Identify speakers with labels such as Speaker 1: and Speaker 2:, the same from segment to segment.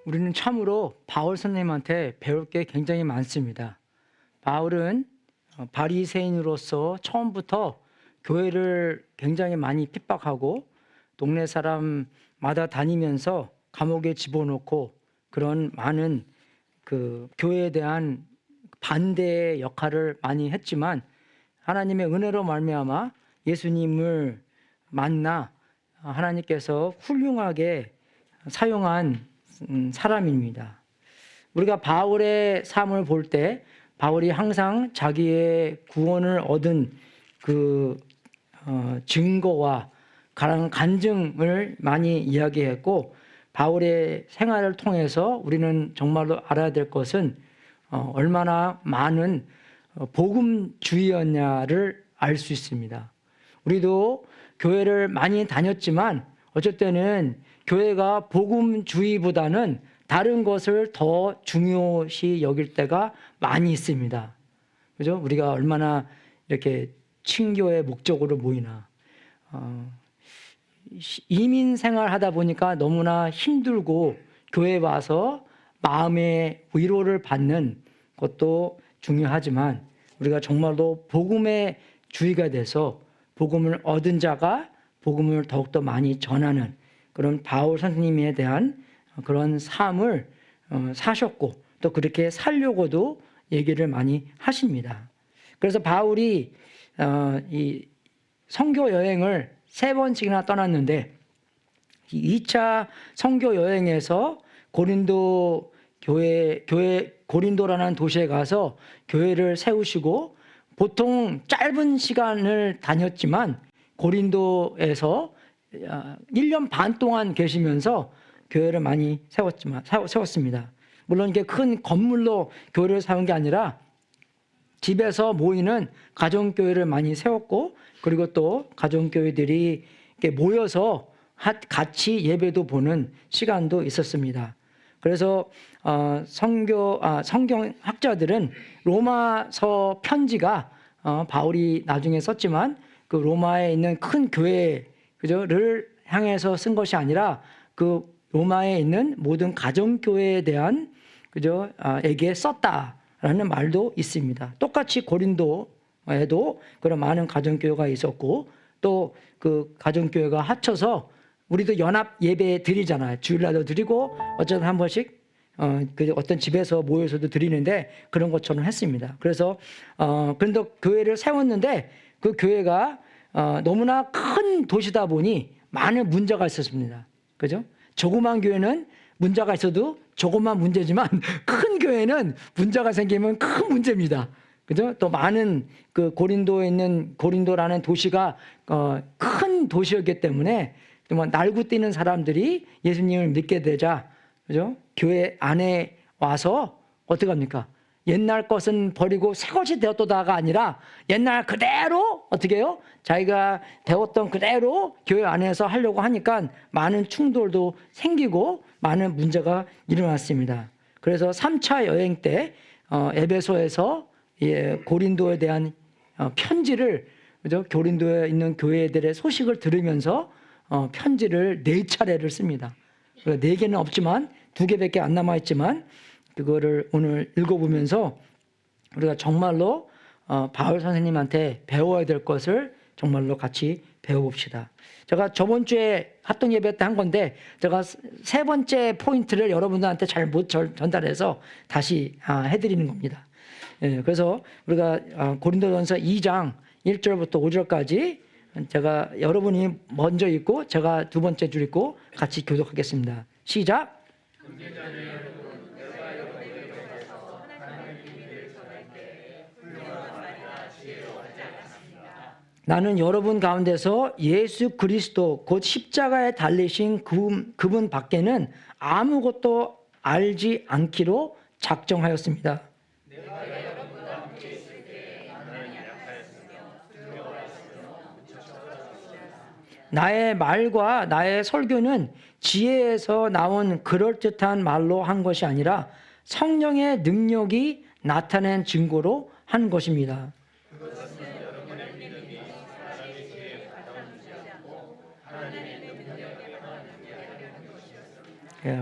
Speaker 1: 우리는 참으로 바울 선생님한테 배울 게 굉장히 많습니다. 바울은 바리새인으로서 처음부터 교회를 굉장히 많이 핍박하고 동네 사람마다 다니면서 감옥에 집어넣고 그런 많은 그 교회에 대한 반대의 역할을 많이 했지만 하나님의 은혜로 말미암아 예수님을 만나 하나님께서 훌륭하게 사용한 사람입니다. 우리가 바울의 삶을 볼 때 바울이 항상 자기의 구원을 얻은 그 증거와 간증을 많이 이야기했고, 바울의 생활을 통해서 우리는 정말로 알아야 될 것은 얼마나 많은 복음주의였냐를 알 수 있습니다. 우리도 교회를 많이 다녔지만 어쩔 때는 교회가 복음주의보다는 다른 것을 더 중요시 여길 때가 많이 있습니다. 그죠? 우리가 얼마나 이렇게 친교의 목적으로 모이나. 이민 생활 하다 보니까 너무나 힘들고 교회에 와서 마음의 위로를 받는 것도 중요하지만 우리가 정말로 복음의 주의가 돼서 복음을 얻은 자가 복음을 더욱더 많이 전하는 그런 바울 선생님에 대한 그런 삶을 사셨고 또 그렇게 살려고도 얘기를 많이 하십니다. 그래서 바울이 이 선교 여행을 3번씩이나 떠났는데 2차 선교 여행에서 고린도 고린도라는 도시에 가서 교회를 세우시고 보통 짧은 시간을 다녔지만 고린도에서 1년 반 동안 계시면서 교회를 많이 세웠습니다. 물론 이게 큰 건물로 교회를 세운 게 아니라 집에서 모이는 가정교회를 많이 세웠고, 그리고 또 가정교회들이 이렇게 모여서 같이 예배도 보는 시간도 있었습니다. 그래서 성경학자들은 로마서 편지가 바울이 나중에 썼지만 그 로마에 있는 큰 교회를 향해서 쓴 것이 아니라 그 로마에 있는 모든 가정교회에 대한 에게 썼다라는 말도 있습니다. 똑같이 고린도에도 그런 많은 가정교회가 있었고 또 그 가정교회가 합쳐서 우리도 연합 예배 드리잖아요. 주일날도 드리고 어쩌다 한 번씩 어떤 집에서 모여서도 드리는데 그런 것처럼 했습니다. 그래서 그런데 교회를 세웠는데 그 교회가 너무나 큰 도시다 보니 많은 문제가 있었습니다. 그죠? 조그만 교회는 문제가 있어도 조그만 문제지만 큰 교회는 문제가 생기면 큰 문제입니다. 그죠? 또 많은 그 고린도에 있는 고린도라는 도시가 큰 도시였기 때문에 정말 날고 뛰는 사람들이 예수님을 믿게 되자, 그죠? 교회 안에 와서 어떻게 합니까? 옛날 것은 버리고 새 것이 되었다가 아니라 옛날 그대로 어떻게 해요? 자기가 배웠던 그대로 교회 안에서 하려고 하니까 많은 충돌도 생기고 많은 문제가 일어났습니다. 그래서 3차 여행 때 에베소에서 고린도에 대한 편지를, 그죠? 고린도에 있는 교회들의 소식을 들으면서 편지를 4차례를 씁니다. 4개는 없지만 2개밖에 안 남아있지만 그거를 오늘 읽어보면서 우리가 정말로 바울 선생님한테 배워야 될 것을 정말로 같이 배워봅시다. 제가 저번 주에 합동 예배 때 한 건데 제가 3번째 포인트를 여러분들한테 잘 못 전달해서 다시 해드리는 겁니다. 그래서 우리가 고린도전서 2장 1절부터 5절까지 제가 여러분이 먼저 읽고 제가 2번째 줄 읽고 같이 교독하겠습니다. 시작. 나는 여러분 가운데서 예수 그리스도 곧 십자가에 달리신 그분 밖에는 아무것도 알지 않기로 작정하였습니다. 나의 말과 나의 설교는 지혜에서 나온 그럴듯한 말로 한 것이 아니라 성령의 능력이 나타낸 증거로 한 것입니다.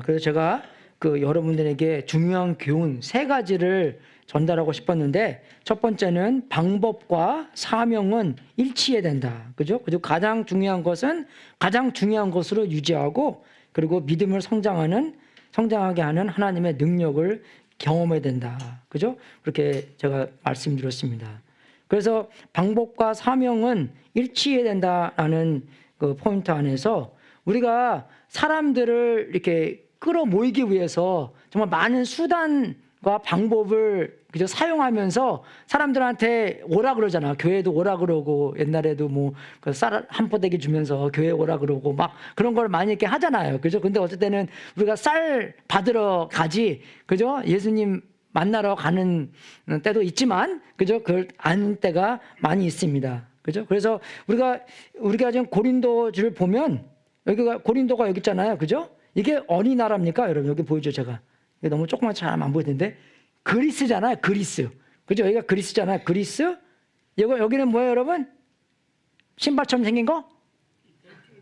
Speaker 1: 그래서 제가 그 여러분들에게 중요한 교훈 3가지를 전달하고 싶었는데, 첫 번째는 방법과 사명은 일치해야 된다. 그죠? 그리고 가장 중요한 것은 가장 중요한 것으로 유지하고, 그리고 믿음을 성장하게 하는 하나님의 능력을 경험해야 된다. 그죠? 그렇게 제가 말씀드렸습니다. 그래서 방법과 사명은 일치해야 된다라는 그 포인트 안에서 우리가 사람들을 이렇게 끌어모이기 위해서 정말 많은 수단과 방법을 그저 사용하면서 사람들한테 오라 그러잖아. 교회도 오라 그러고, 옛날에도 뭐 쌀 한 포대기 주면서 교회 오라 그러고 막 그런 걸 많이 이렇게 하잖아요. 그죠? 근데 어쩔 때는 우리가 쌀 받으러 가지, 그죠? 예수님 만나러 가는 때도 있지만, 그죠? 그걸 아는 때가 많이 있습니다. 그죠? 그래서 우리가 지금 고린도주를 보면, 여기가 고린도가 여기 있잖아요. 그죠? 이게 어디 나라입니까? 여러분, 여기 보이죠, 제가. 너무 조그맣게 잘 안 보이는데, 그리스잖아요, 그리스. 그죠? 여기가 그리스잖아요, 그리스. 여기는 뭐예요, 여러분? 신발처럼 생긴 거?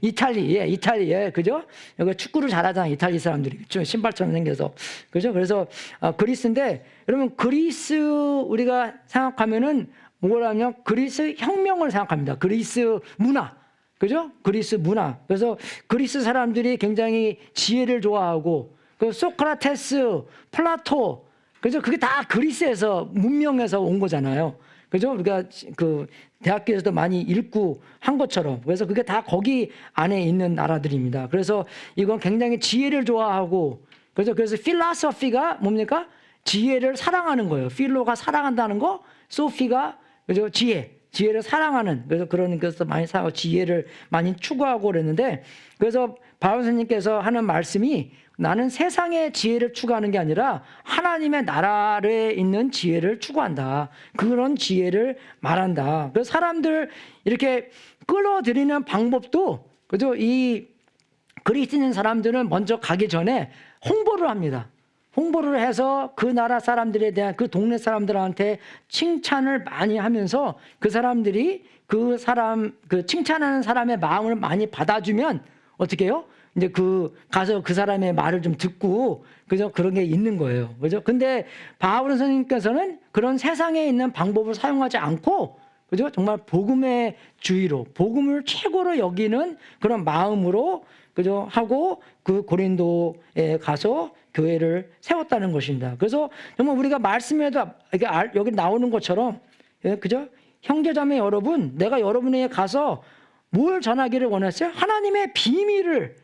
Speaker 1: 이탈리, 예, 이탈리, 예, 그죠? 여기 축구를 잘하잖아요, 이탈리 사람들이. 그죠? 신발처럼 생겨서. 그죠? 그래서, 그리스인데, 여러분, 그리스 우리가 생각하면은 뭐라면 그리스 혁명을 생각합니다. 그리스 문화. 그죠? 그리스 문화. 그래서 그리스 사람들이 굉장히 지혜를 좋아하고, 그 소크라테스, 플라토, 그죠? 그게 다 그리스에서, 문명에서 온 거잖아요. 그죠? 우리가 그 대학교에서도 많이 읽고 한 것처럼. 그래서 그게 다 거기 안에 있는 나라들입니다. 그래서 이건 굉장히 지혜를 좋아하고, 그래서 필로소피가 뭡니까? 지혜를 사랑하는 거예요. 필로가 사랑한다는 거, 소피가, 그죠? 지혜를 사랑하는, 그래서 그런 것도 많이 사고 지혜를 많이 추구하고 그랬는데, 그래서 바울 선생님께서 하는 말씀이 나는 세상의 지혜를 추구하는 게 아니라 하나님의 나라에 있는 지혜를 추구한다. 그런 지혜를 말한다. 그래서 사람들 이렇게 끌어들이는 방법도, 그죠? 이 그리스 있는 사람들은 먼저 가기 전에 홍보를 합니다. 홍보를 해서 그 나라 사람들에 대한, 그 동네 사람들한테 칭찬을 많이 하면서 그 사람들이 그 칭찬하는 사람의 마음을 많이 받아주면 어떻게 해요? 이제 가서 그 사람의 말을 좀 듣고, 그죠? 그런 게 있는 거예요. 그죠? 근데 바울 선생님께서는 그런 세상에 있는 방법을 사용하지 않고, 그죠? 정말 복음의 주의로, 복음을 최고로 여기는 그런 마음으로, 그죠? 하고 그 고린도에 가서 교회를 세웠다는 것입니다. 그래서 정말 우리가 말씀에도 여기 나오는 것처럼, 그죠? 형제자매 여러분, 내가 여러분에게 가서 뭘 전하기를 원했어요? 하나님의 비밀을,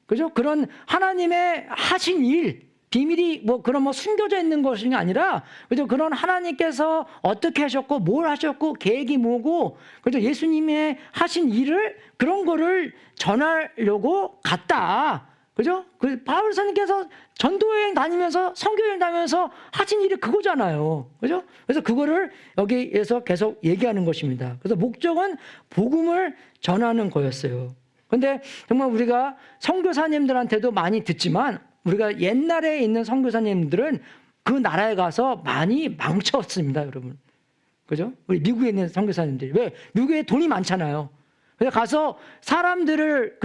Speaker 1: 그죠? 그런 하나님의 하신 일, 비밀이 그런 숨겨져 있는 것이 아니라, 그죠? 그런 하나님께서 어떻게 하셨고, 뭘 하셨고, 계획이 뭐고, 그죠? 예수님의 하신 일을, 그런 거를 전하려고 갔다. 그죠? 바울 선생님께서 전도여행 다니면서, 선교여행 다니면서 하신 일이 그거잖아요. 그죠? 그래서 그거를 여기에서 계속 얘기하는 것입니다. 그래서 목적은 복음을 전하는 거였어요. 근데 정말 우리가 선교사님들한테도 많이 듣지만, 우리가 옛날에 있는 선교사님들은 그 나라에 가서 많이 망쳤습니다, 여러분. 그죠? 우리 미국에 있는 선교사님들이. 왜? 미국에 돈이 많잖아요. 그래서 가서 사람들을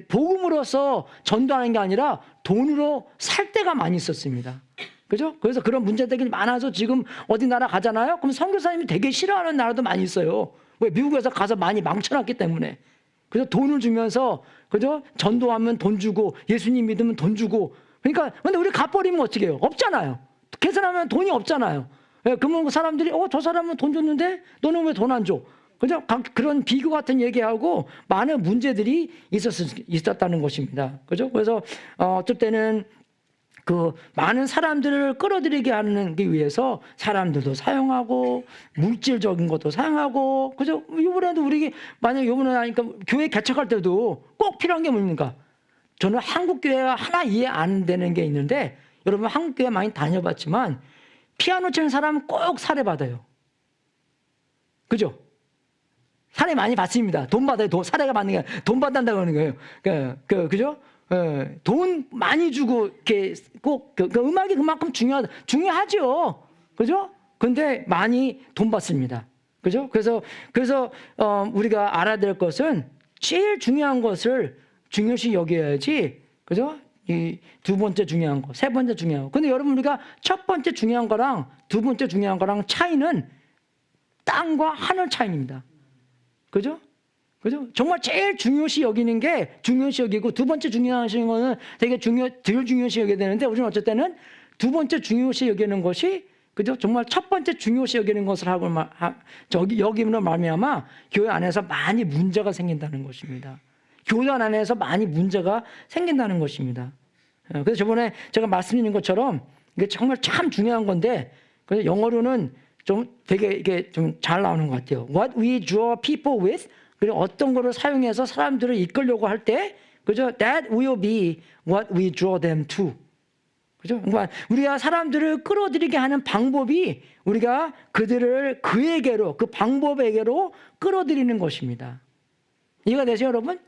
Speaker 1: 복음으로서 전도하는 게 아니라 돈으로 살 때가 많이 있었습니다. 그죠? 그래서 그런 문제들이 많아서 지금 어디 나라 가잖아요? 그럼 선교사님이 되게 싫어하는 나라도 많이 있어요. 왜? 미국에서 가서 많이 망쳐놨기 때문에. 그래서 돈을 주면서, 그죠? 전도하면 돈 주고, 예수님 믿으면 돈 주고. 그러니까, 근데 우리 갚버리면 어떻게 해요? 없잖아요. 계산하면 돈이 없잖아요. 그러면 그 사람들이, 저 사람은 돈 줬는데, 너는 왜 돈 안 줘? 그죠? 그런 비교 같은 얘기하고 많은 문제들이 있었다는 것입니다. 그죠? 그래서, 어쩔 때는 많은 사람들을 끌어들이게 하는 게 위해서 사람들도 사용하고, 물질적인 것도 사용하고, 그죠? 이번에도 만약에 이번에 하니까 교회 개척할 때도 꼭 필요한 게 뭡니까? 저는 한국교회가 하나 이해 안 되는 게 있는데, 여러분 한국교회 많이 다녀봤지만, 피아노 치는 사람은 꼭 사례받아요. 그죠? 사례 많이 받습니다. 돈 받아요. 사례가 받는 게 아니라 돈 받는다고 하는 거예요. 그죠? 돈 많이 주고, 이렇게 꼭, 음악이 그만큼 중요하죠. 그죠? 근데 많이 돈 받습니다. 그죠? 그래서, 우리가 알아야 될 것은 제일 중요한 것을 중요시 여겨야지, 그죠? 이 두 번째 중요한 거, 세 번째 중요한 거. 근데 여러분 우리가 첫 번째 중요한 거랑 두 번째 중요한 거랑 차이는 땅과 하늘 차이입니다. 그죠? 그죠? 정말 제일 중요시 여기는 게 중요시 여기고 두 번째 중요하신 거는 되게 덜 중요시 여겨야 되는데 우리는 어쩔 때는 두 번째 중요시 여기는 것이 그죠? 정말 첫 번째 중요시 여기는 것을 하고 여기면 말미암아 교회 안에서 많이 문제가 생긴다는 것입니다. 교단 안에서 많이 문제가 생긴다는 것입니다. 그래서 저번에 제가 말씀드린 것처럼 이게 정말 참 중요한 건데 그래서 영어로는 좀 되게 이게 좀 잘 나오는 것 같아요. What we draw people with 그리고 어떤 거를 사용해서 사람들을 이끌려고 할 때 그죠? That will be what we draw them to. 그죠? 그러니까 우리가 사람들을 끌어들이게 하는 방법이 우리가 그들을 그에게로 그 방법에게로 끌어들이는 것입니다. 이해가 되세요, 여러분?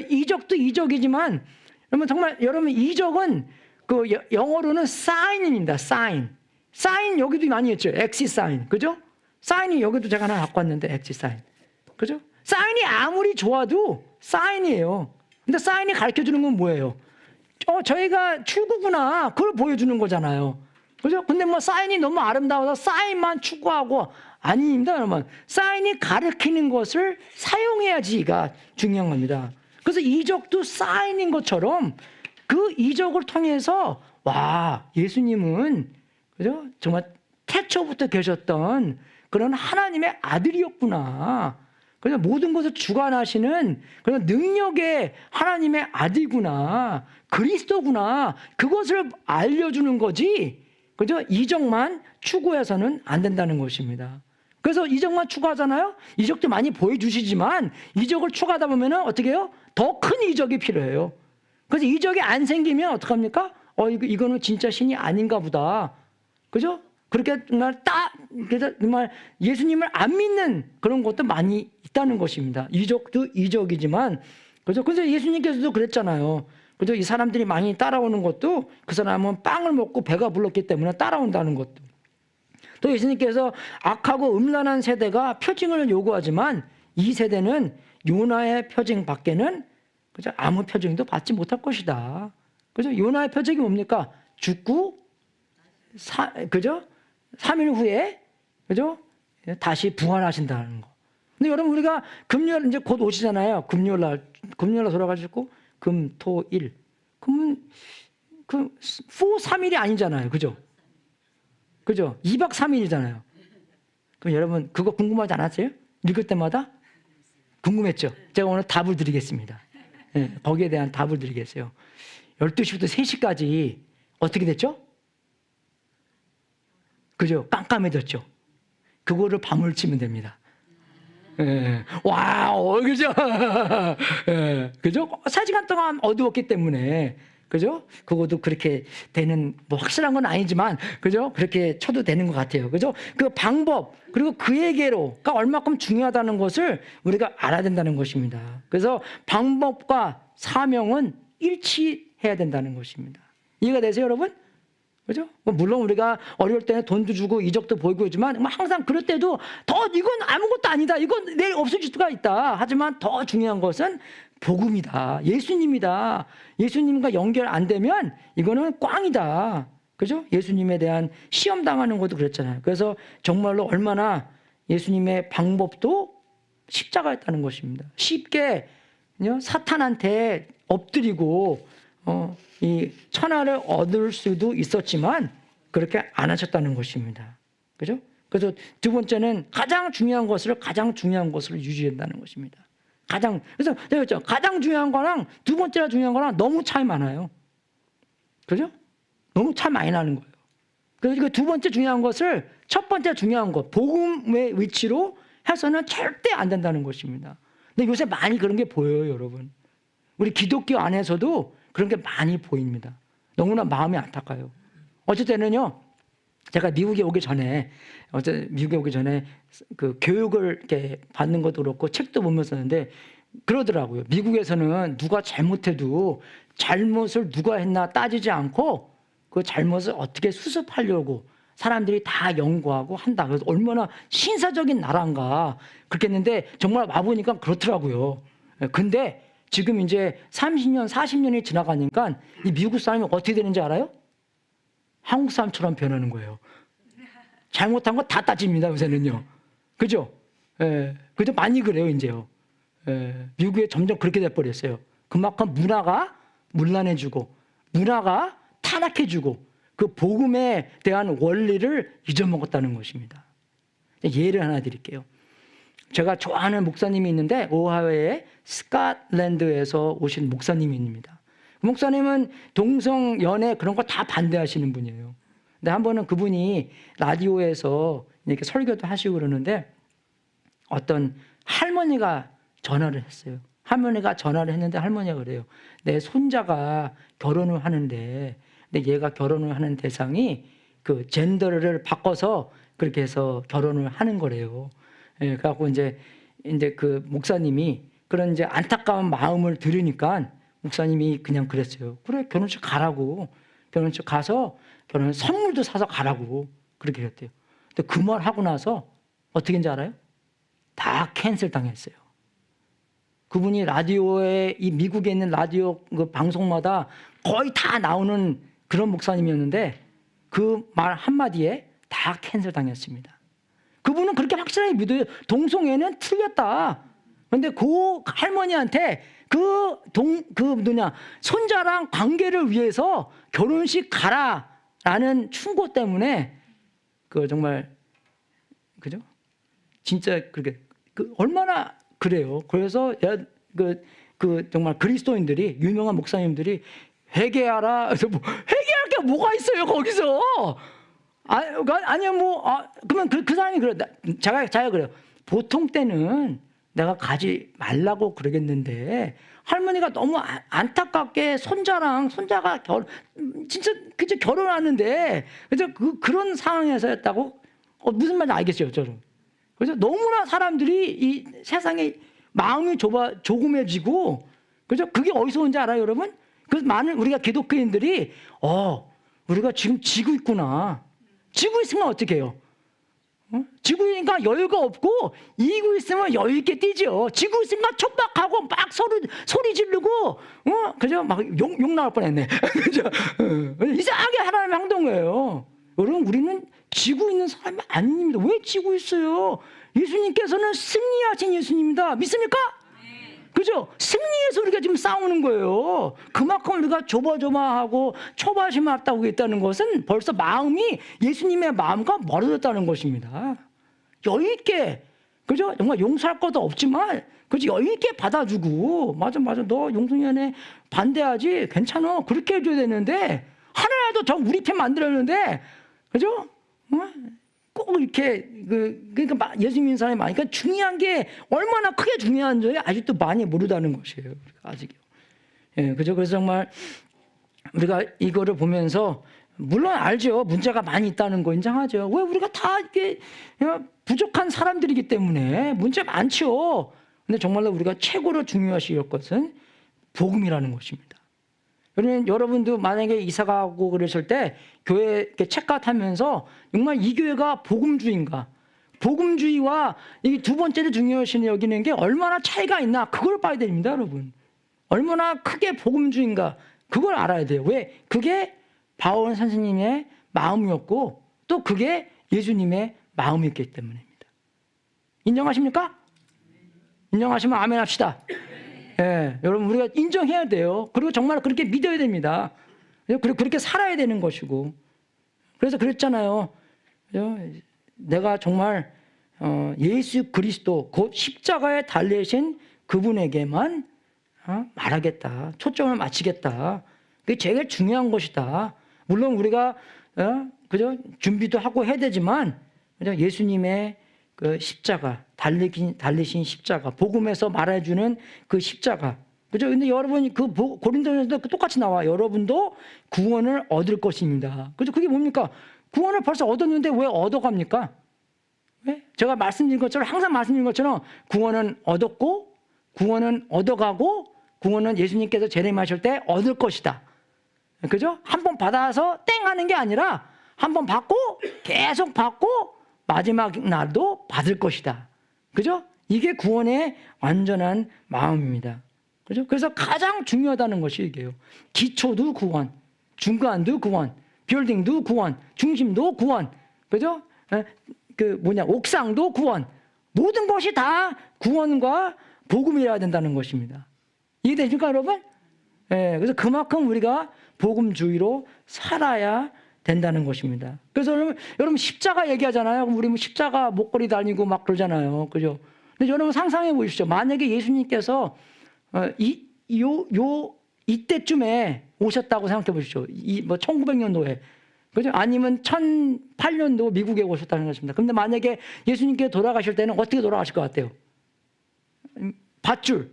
Speaker 1: 이적도 이적이지만 여러분 정말 여러분 이적은 그 영어로는 sign입니다. sign 여기도 많이 했죠. 엑시 사인. 그죠? 사인이 여기도 제가 하나 갖고 왔는데 엑시 사인. 그죠? 사인이 아무리 좋아도 사인이에요. 근데 사인이 가르쳐 주는 건 뭐예요? 저희가 출구구나. 그걸 보여주는 거잖아요. 그죠? 근데 뭐 사인이 너무 아름다워서 사인만 추구하고 아닙니다, 여러분. 사인이 가르치는 것을 사용해야지가 중요한 겁니다. 그래서 이적도 사인인 것처럼 그 이적을 통해서 와, 예수님은 그죠? 정말 태초부터 계셨던 그런 하나님의 아들이었구나. 그래서 모든 것을 주관하시는 그런 능력의 하나님의 아들이구나. 그리스도구나. 그것을 알려주는 거지. 그죠? 이적만 추구해서는 안 된다는 것입니다. 그래서 이적만 추구하잖아요. 이적도 많이 보여주시지만 이적을 추구하다 보면 어떻게 해요? 더 큰 이적이 필요해요. 그래서 이적이 안 생기면 어떡합니까? 이거는 진짜 신이 아닌가 보다. 그죠? 그렇게 정말 그래서 정말 예수님을 안 믿는 그런 것도 많이 있다는 것입니다. 이적도 이적이지만, 그죠? 그래서 예수님께서도 그랬잖아요. 그죠? 이 사람들이 많이 따라오는 것도 그 사람은 빵을 먹고 배가 불렀기 때문에 따라온다는 것도. 또 예수님께서 악하고 음란한 세대가 표징을 요구하지만 이 세대는 요나의 표징 밖에는 그죠? 아무 표징도 받지 못할 것이다. 그죠? 요나의 표징이 뭡니까? 죽고 그죠? 3일 후에 그죠? 다시 부활하신다는 거. 근데 여러분 우리가 금요일 이제 곧 오시잖아요. 금요일 날 돌아가시고 금, 토, 일. 그럼 3일이 아니잖아요. 그죠? 그죠? 2박 3일이잖아요. 그럼 여러분 그거 궁금하지 않았어요? 읽을 때마다? 궁금했죠? 제가 오늘 답을 드리겠습니다. 네, 거기에 대한 답을 드리겠어요. 12시부터 3시까지 어떻게 됐죠? 그죠? 깜깜해졌죠? 그거를 밤을 치면 됩니다. 예. 와우, 그죠? 예. 그죠? 3시간 동안 어두웠기 때문에, 그죠? 그것도 그렇게 되는, 뭐 확실한 건 아니지만, 그죠? 그렇게 쳐도 되는 것 같아요. 그죠? 그 방법, 그리고 그에게로가 얼마큼 중요하다는 것을 우리가 알아야 된다는 것입니다. 그래서 방법과 사명은 일치해야 된다는 것입니다. 이해가 되세요, 여러분? 그죠? 물론 우리가 어려울 때는 돈도 주고 이적도 보이고 있지만 항상 그럴 때도 이건 아무것도 아니다. 이건 내일 없어질 수가 있다. 하지만 더 중요한 것은 복음이다. 예수님이다. 예수님과 연결 안 되면 이거는 꽝이다. 그죠? 예수님에 대한 시험 당하는 것도 그랬잖아요. 그래서 정말로 얼마나 예수님의 방법도 십자가였다는 것입니다. 쉽게 사탄한테 엎드리고 이 천하를 얻을 수도 있었지만 그렇게 안 하셨다는 것입니다. 그죠? 그래서 두 번째는 가장 중요한 것을 유지한다는 것입니다. 그래서 내가 했죠. 가장 중요한 거랑 두 번째가 중요한 거랑 너무 차이 많아요. 그죠? 너무 차이 많이 나는 거예요. 그래서 두 번째 중요한 것을 첫 번째 중요한 것, 복음의 위치로 해서는 절대 안 된다는 것입니다. 근데 요새 많이 그런 게 보여요, 여러분. 우리 기독교 안에서도 그런 게 많이 보입니다. 너무나 마음이 안타까워요. 어쩔 때는요, 제가 미국에 오기 전에 그 교육을 이렇게 받는 것도 그렇고 책도 보면서 했는데 그러더라고요. 미국에서는 누가 잘못해도 잘못을 누가 했나 따지지 않고 그 잘못을 어떻게 수습하려고 사람들이 다 연구하고 한다. 그래서 얼마나 신사적인 나라인가 그렇게 했는데 정말 와보니까 그렇더라고요. 근데 지금 이제 30년, 40년이 지나가니까 이 미국 사람이 어떻게 되는지 알아요? 한국 사람처럼 변하는 거예요. 잘못한 거 다 따집니다, 요새는요. 그죠? 예, 그죠? 많이 그래요, 이제요. 예, 미국에 점점 그렇게 돼버렸어요. 그만큼 문화가 문란해지고, 문화가 타락해지고, 그 복음에 대한 원리를 잊어먹었다는 것입니다. 예를 하나 드릴게요. 제가 좋아하는 목사님이 있는데, 오하이오의 스캇랜드에서 오신 목사님입니다. 그 목사님은 동성 연애 그런 거 다 반대하시는 분이에요. 근데 한 번은 그분이 라디오에서 이렇게 설교도 하시고 그러는데 어떤 할머니가 전화를 했어요. 할머니가 전화를 했는데 할머니가 그래요. 내 손자가 결혼을 하는데 근데 얘가 결혼을 하는 대상이 그 젠더를 바꿔서 그렇게 해서 결혼을 하는 거래요. 예, 그래갖고 이제 그 목사님이 그런 이제 안타까운 마음을 들으니까 목사님이 그냥 그랬어요. 그래, 결혼식 가라고. 결혼식 가서 결혼 선물도 사서 가라고. 그렇게 그랬대요. 근데 그 말 하고 나서 어떻게 했는지 알아요? 다 캔슬 당했어요. 그분이 라디오에, 이 미국에 있는 라디오 그 방송마다 거의 다 나오는 그런 목사님이었는데 그 말 한마디에 다 캔슬 당했습니다. 그분은 그렇게 확실하게 믿어요. 동성애는 틀렸다. 근데 그 할머니한테 손자랑 관계를 위해서 결혼식 가라라는 충고 때문에 정말, 그죠? 진짜 그렇게, 얼마나 그래요. 그래서 정말 그리스도인들이, 유명한 목사님들이 회개하라. 그래서 회개할 게 뭐가 있어요, 거기서? 그러면 그 사람이 그래. 자기가 그래요. 보통 때는 내가 가지 말라고 그러겠는데 할머니가 너무 안타깝게 손자가 진짜 그저 결혼하는데 그저 그런 상황에서였다고 무슨 말인지 알겠어요, 저는. 그래서 너무나 사람들이 이 세상에 마음이 조금해지고 그죠? 그게 어디서 온지 알아요, 여러분? 그래서 많은 우리가 기독교인들이 우리가 지금 지고 있구나. 지고 있으면 어떻게 해요? 지고 있으니까 여유가 없고 이기고 있으면 여유 있게 뛰죠. 지고 있으니까 촉박하고 막 소리 지르고 그죠? 막 욕 나올 뻔했네. 그죠? 이상하게 하나님의 행동이에요. 여러분, 우리는 지고 있는 사람이 아닙니다. 왜 지고 있어요? 예수님께서는 승리하신 예수님입니다. 믿습니까? 그죠? 승리해서 우리가 지금 싸우는 거예요. 그만큼 우리가 조마조마하고 초바심이 없다고 했다는 것은 벌써 마음이 예수님의 마음과 멀어졌다는 것입니다. 여유있게, 그죠? 정말 용서할 것도 없지만, 그죠? 여유있게 받아주고, 맞아, 너 용서연애 반대하지? 괜찮아. 그렇게 해줘야 되는데, 하나라도 더 우리 편 만들었는데, 그죠? 꼭 이렇게 그러니까 예수 믿는 사람이 많으니까 중요한 게 얼마나 크게 중요한지 아직도 많이 모르다는 것이에요. 아직요. 예, 그죠? 그래서 정말 우리가 이거를 보면서 물론 알죠. 문제가 많이 있다는 거 인정하죠. 왜 우리가 다 이렇게 부족한 사람들이기 때문에 문제 많죠. 근데 정말로 우리가 최고로 중요하실 것은 복음이라는 것입니다. 그러면 여러분도 만약에 이사 가고 그러실 때 교회 이렇게 체크하면서 정말 이 교회가 복음주의인가? 복음주의와 이 두 번째로 중요시 여기는 게 얼마나 차이가 있나? 그걸 봐야 됩니다, 여러분. 얼마나 크게 복음주의인가? 그걸 알아야 돼요. 왜? 그게 바울 선생님의 마음이었고 또 그게 예수님의 마음이었기 때문입니다. 인정하십니까? 인정하시면 아멘 합시다. 예, 여러분, 우리가 인정해야 돼요. 그리고 정말 그렇게 믿어야 됩니다. 그렇게 살아야 되는 것이고. 그래서 그랬잖아요. 내가 정말 예수 그리스도 곧 십자가에 달리신 그분에게만 말하겠다. 초점을 맞추겠다. 그게 제일 중요한 것이다. 물론 우리가 그죠? 준비도 하고 해야 되지만 그죠? 예수님의 그 십자가, 달리신 십자가, 복음에서 말해주는 그 십자가. 그죠? 근데 여러분이 고린도전서도 똑같이 나와. 여러분도 구원을 얻을 것입니다. 그죠? 그게 뭡니까? 구원을 벌써 얻었는데 왜 얻어갑니까? 왜? 제가 말씀드린 것처럼, 항상 말씀드린 것처럼 구원은 얻었고, 구원은 얻어가고, 구원은 예수님께서 재림하실 때 얻을 것이다. 그죠? 한 번 받아서 땡 하는 게 아니라 한 번 받고, 계속 받고, 마지막 날도 받을 것이다. 그죠? 이게 구원의 완전한 마음입니다. 그죠? 그래서 가장 중요하다는 것이 이게요. 기초도 구원, 중간도 구원, 빌딩도 구원, 중심도 구원, 그죠? 옥상도 구원, 모든 것이 다 구원과 복음이어야 된다는 것입니다. 이해되십니까, 여러분? 예, 그래서 그만큼 우리가 복음주의로 살아야 된다는 것입니다. 그래서 여러분 십자가 얘기하잖아요. 그럼 우리 뭐 십자가 목걸이 다니고 막 그러잖아요. 그죠? 근데 여러분 상상해 보십시오. 만약에 예수님께서 이때쯤에 오셨다고 생각해 보십시오. 1900년도에. 그죠? 아니면 1008년도 미국에 오셨다는 것입니다. 근데 만약에 예수님께 돌아가실 때는 어떻게 돌아가실 것 같아요? 밧줄.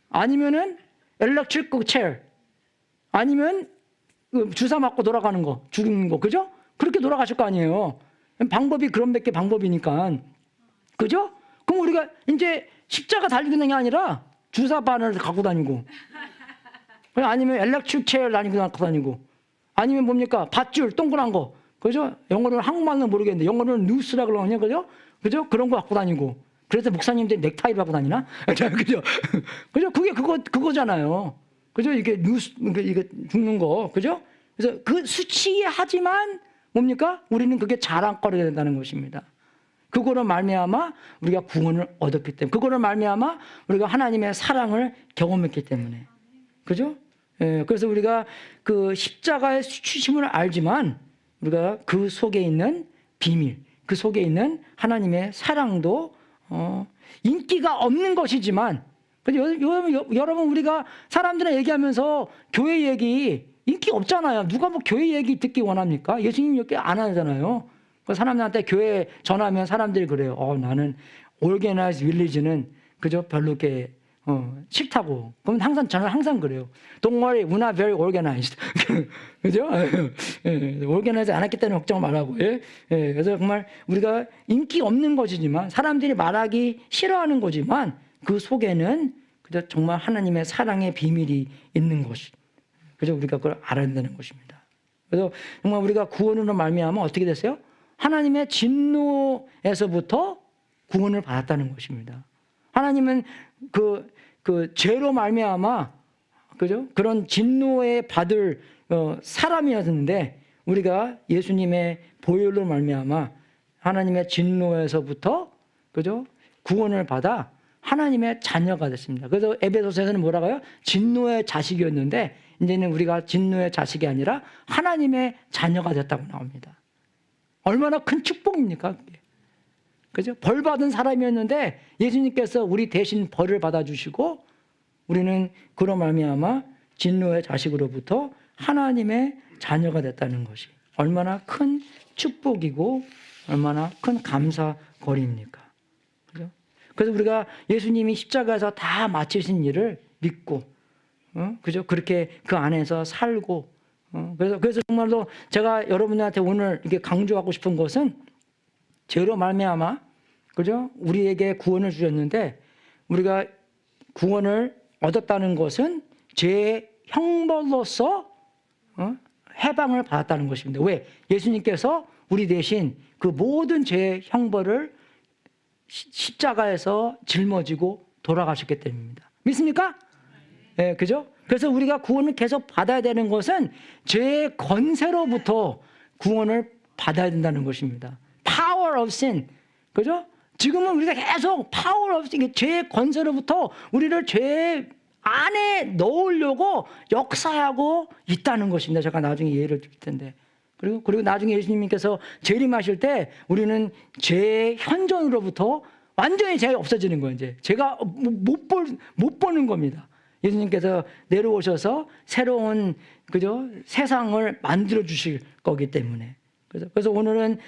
Speaker 1: 아니면은 엘렉트릭 체어. 아니면 주사 맞고 돌아가는 거, 죽는 거. 그죠? 그렇게 돌아가실 거 아니에요. 방법이 그런 몇 개 방법이니까. 그죠? 그럼 우리가 이제 십자가 달리는 게 아니라 주사바늘 갖고 다니고. 아니면 엘렉트릭 체어 갖고 다니고. 아니면 뭡니까? 밧줄, 동그란 거. 그죠? 영어로는 한국말은 모르겠는데, 영어로는 뉴스라 그러거든요. 그죠? 그죠? 그런 거 갖고 다니고. 그래서 목사님들이 넥타이를 갖고 다니나? 그죠? 그죠? 그게 그거잖아요. 그죠? 이게 뉴스, 이게 죽는 거. 그죠? 그래서 그 수치하지만 뭡니까? 우리는 그게 자랑거리가 된다는 것입니다. 그거로 말미암아 우리가 구원을 얻었기 때문에, 그거로 말미암아 우리가 하나님의 사랑을 경험했기 때문에. 그죠? 예, 그래서 우리가 그 십자가의 수치심을 알지만 우리가 그 속에 있는 비밀, 그 속에 있는 하나님의 사랑도 인기가 없는 것이지만, 여러분 우리가 사람들이랑 얘기하면서 교회 얘기 인기 없잖아요. 누가 뭐 교회 얘기 듣기 원합니까? 예수님 얘기 안 하잖아요. 사람들한테 교회 전하면 사람들이 그래요. 나는 organized religion은 그저 별로 이렇게 싫다고. 그럼 저는 항상 그래요. Don't worry, we're not very organized. 그죠? organized 안 했기 때문에 걱정 말라고. 예? 그래서 정말 우리가 인기 없는 것이지만, 사람들이 말하기 싫어하는 거지만, 그 속에는 그저 정말 하나님의 사랑의 비밀이 있는 것이. 그죠? 우리가 그걸 알아야 된다는 것입니다. 그래서 정말 우리가 구원으로 말미암아 어떻게 됐어요? 하나님의 진노에서부터 구원을 받았다는 것입니다. 하나님은 그 죄로 말미암아, 그죠? 그런 진노에 받을 사람이었는데, 우리가 예수님의 보혈로 말미암아 하나님의 진노에서부터, 그죠? 구원을 받아 하나님의 자녀가 됐습니다. 그래서 에베소서에서는 뭐라고요? 진노의 자식이었는데 이제는 우리가 진노의 자식이 아니라 하나님의 자녀가 됐다고 나옵니다. 얼마나 큰 축복입니까? 그게. 그죠? 벌 받은 사람이었는데 예수님께서 우리 대신 벌을 받아주시고, 우리는 그로 말미암아 진노의 자식으로부터 하나님의 자녀가 됐다는 것이 얼마나 큰 축복이고 얼마나 큰 감사거리입니까? 그죠? 그래서 우리가 예수님이 십자가에서 다 마치신 일을 믿고, 그죠? 그렇게 그 안에서 살고, 그래서 정말로 제가 여러분들한테 오늘 이렇게 강조하고 싶은 것은, 죄로 말미암아, 그죠? 우리에게 구원을 주셨는데, 우리가 구원을 얻었다는 것은 죄의 형벌로서 해방을 받았다는 것입니다. 왜? 예수님께서 우리 대신 그 모든 죄의 형벌을 십자가에서 짊어지고 돌아가셨기 때문입니다. 믿습니까? 네, 그죠? 그래서 우리가 구원을 계속 받아야 되는 것은 죄의 권세로부터 구원을 받아야 된다는 것입니다. Power of sin. 그죠? 지금은 우리가 계속 Power of sin, 죄의 권세로부터 우리를 죄 안에 넣으려고 역사하고 있다는 것입니다. 제가 나중에 예를 들 텐데. 그리고 나중에 예수님께서 재림하실 때 우리는 죄의 현존으로부터 완전히 죄가 없어지는 거예요. 이제 죄가 못 보는 겁니다. 예수님께서 내려오셔서 새로운, 그죠? 세상을 만들어 주실 거기 때문에. 그래서 오늘은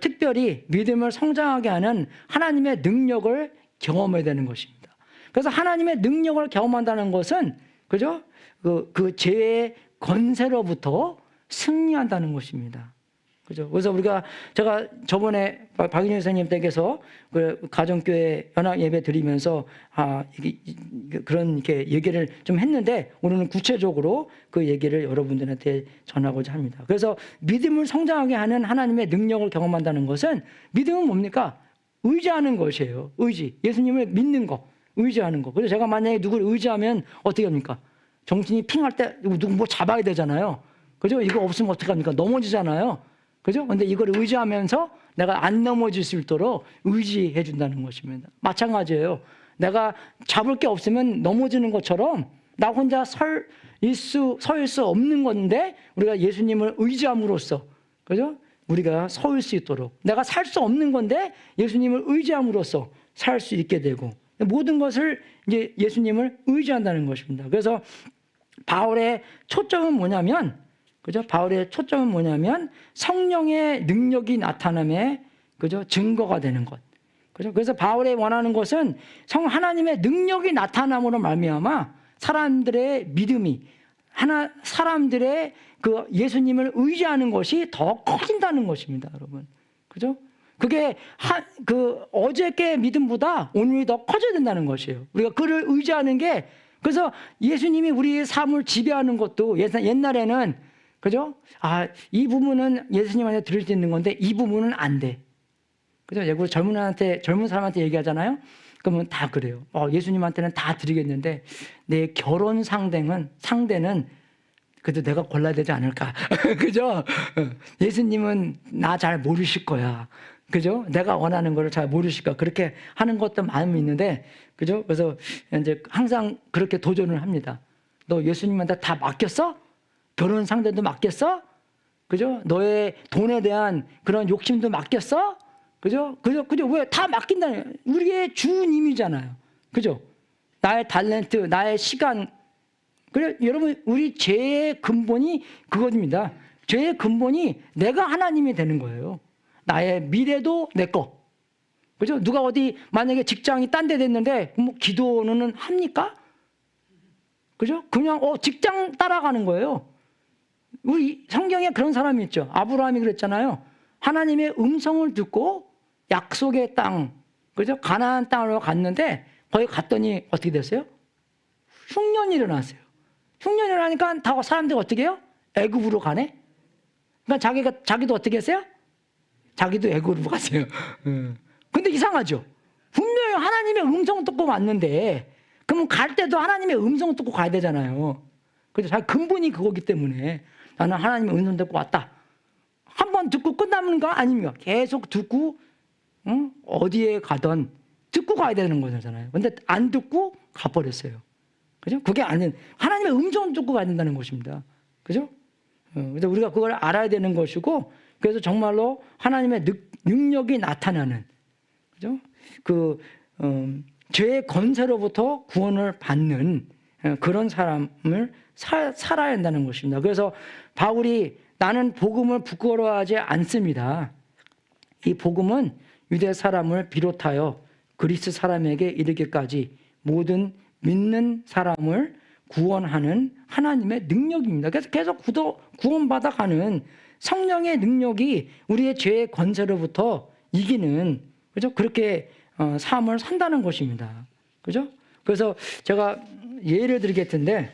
Speaker 1: 특별히 믿음을 성장하게 하는 하나님의 능력을 경험해야 되는 것입니다. 그래서 하나님의 능력을 경험한다는 것은, 그죠? 그 죄의 권세로부터 승리한다는 것입니다. 그죠? 그래서 제가 저번에 박인영 선생님 댁에서 그 가정교회 연합 예배 드리면서 그런 이렇게 얘기를 좀 했는데, 오늘은 구체적으로 그 얘기를 여러분들한테 전하고자 합니다. 그래서 믿음을 성장하게 하는 하나님의 능력을 경험한다는 것은, 믿음은 뭡니까? 의지하는 것이에요. 의지. 예수님을 믿는 거. 의지하는 거. 그래서 제가 만약에 누구를 의지하면 어떻게 합니까? 정신이 핑할 때 누구 뭐 잡아야 되잖아요. 그죠? 이거 없으면 어떻게 합니까? 넘어지잖아요. 그죠? 근데 이걸 의지하면서 내가 안 넘어질 수 있도록 의지해 준다는 것입니다. 마찬가지예요. 내가 잡을 게 없으면 넘어지는 것처럼 나 혼자 설 수 없는 건데 우리가 예수님을 의지함으로써, 그죠? 우리가 설 수 있도록, 내가 살 수 없는 건데 예수님을 의지함으로써 살 수 있게 되고, 모든 것을 이제 예수님을 의지한다는 것입니다. 그래서 바울의 초점은 뭐냐면, 그죠? 바울의 초점은 뭐냐면 성령의 능력이 나타남에, 그죠? 증거가 되는 것. 그죠? 그래서 바울이 원하는 것은 하나님의 능력이 나타남으로 말미암아 사람들의 믿음이, 사람들의 그 예수님을 의지하는 것이 더 커진다는 것입니다, 여러분. 그죠? 그게 어저께 믿음보다 오늘이 더 커져야 된다는 것이에요. 우리가 그를 의지하는 게, 그래서 예수님이 우리의 삶을 지배하는 것도 옛날에는, 그죠? 이 부분은 예수님한테 드릴 수 있는 건데 이 부분은 안 돼. 그죠? 젊은 사람한테 얘기하잖아요. 그러면 다 그래요. 예수님한테는 다 드리겠는데 내 결혼 상대는 그래도 내가 골라야 되지 않을까. 그죠? 예수님은 나 잘 모르실 거야. 그죠? 내가 원하는 거를 잘 모르실 거야. 그렇게 하는 것도 마음이 있는데, 그죠? 그래서 이제 항상 그렇게 도전을 합니다. 너 예수님한테 다 맡겼어? 결혼 상대도 맡겼어? 그죠? 너의 돈에 대한 그런 욕심도 맡겼어? 그죠? 왜 다 맡긴다는, 우리의 주님이잖아요. 그죠? 나의 탤런트, 나의 시간. 그래, 여러분, 우리 죄의 근본이 그것입니다. 죄의 근본이 내가 하나님이 되는 거예요. 나의 미래도 내 거. 그죠? 누가 어디 만약에 직장이 딴 데 됐는데 뭐 기도는 합니까? 그죠? 그냥 직장 따라가는 거예요. 우리 성경에 그런 사람이 있죠. 아브라함이 그랬잖아요. 하나님의 음성을 듣고 약속의 땅, 그죠? 가나안 땅으로 갔는데 거기 갔더니 어떻게 됐어요? 흉년이 일어났어요. 흉년이 일어나니까 다 사람들이 어떻게 해요? 애굽으로 가네? 그러니까 자기도 어떻게 했어요? 자기도 애굽으로 갔어요. 근데 이상하죠? 분명히 하나님의 음성 듣고 왔는데, 그러면 갈 때도 하나님의 음성 듣고 가야 되잖아요. 그래서 자기 근본이 그거기 때문에 나는 하나님의 음성 듣고 왔다. 한 번 듣고 끝나는 거 아닙니까? 계속 듣고, 어디에 가든 듣고 가야 되는 거잖아요. 근데 안 듣고 가버렸어요. 그죠? 그게 아닌, 하나님의 음성을 듣고 가야 된다는 것입니다. 그죠? 그래서 우리가 그걸 알아야 되는 것이고, 그래서 정말로 하나님의 능력이 나타나는, 그죠? 죄의 권세로부터 구원을 받는 그런 사람을 살아야 한다는 것입니다. 그래서 바울이 나는 복음을 부끄러워하지 않습니다. 이 복음은 유대 사람을 비롯하여 그리스 사람에게 이르기까지 모든 믿는 사람을 구원하는 하나님의 능력입니다. 그래서 계속 구원받아가는 성령의 능력이 우리의 죄의 권세로부터 이기는, 그죠? 그렇게 삶을 산다는 것입니다. 그죠? 그래서 제가 예를 드리겠는데,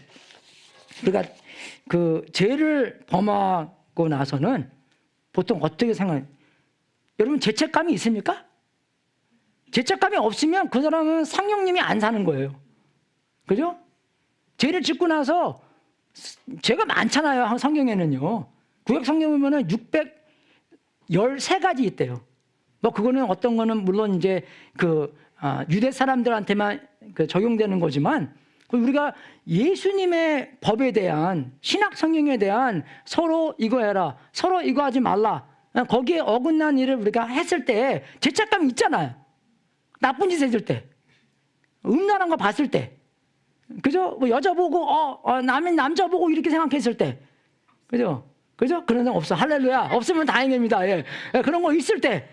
Speaker 1: 우리가 그 죄를 범하고 나서는 보통 어떻게 생각해요? 여러분, 죄책감이 있습니까? 죄책감이 없으면 그 사람은 성령님이 안 사는 거예요. 그죠? 죄를 짓고 나서 죄가 많잖아요. 성경에는요. 구약 성경 보면은 613가지 있대요. 뭐 그거는 어떤 거는 물론 이제 유대 사람들한테만 적용되는 거지만, 우리가 예수님의 법에 대한, 신학 성경에 대한 서로 이거 해라, 서로 이거 하지 말라, 거기에 어긋난 일을 우리가 했을 때 죄책감이 있잖아요. 나쁜 짓 했을 때, 음란한 거 봤을 때, 그죠? 뭐 여자 보고 남자 보고 이렇게 생각했을 때, 그죠? 그런 사람 없어. 할렐루야. 없으면 다행입니다. 예. 그런 거 있을 때,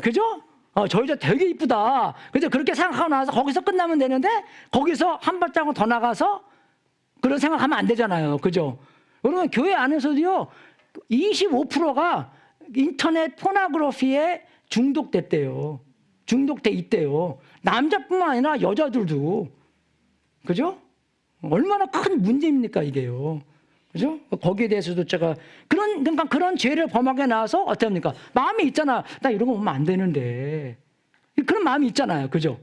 Speaker 1: 그죠? 저 여자 되게 이쁘다. 그죠? 그렇게 생각하고 나서 거기서 끝나면 되는데, 거기서 한 발자국 더 나가서 그런 생각하면 안 되잖아요. 그죠? 여러분, 교회 안에서도요, 25%가 인터넷 포노그래피에 중독됐대요. 중독돼 있대요. 남자뿐만 아니라 여자들도. 그죠? 얼마나 큰 문제입니까, 이게요. 그죠? 거기에 대해서도 제가 그러니까 그런 죄를 범하게 나와서 어떻게 합니까? 마음이 있잖아. 나 이런 거 보면 안 되는데. 그런 마음이 있잖아요. 그죠?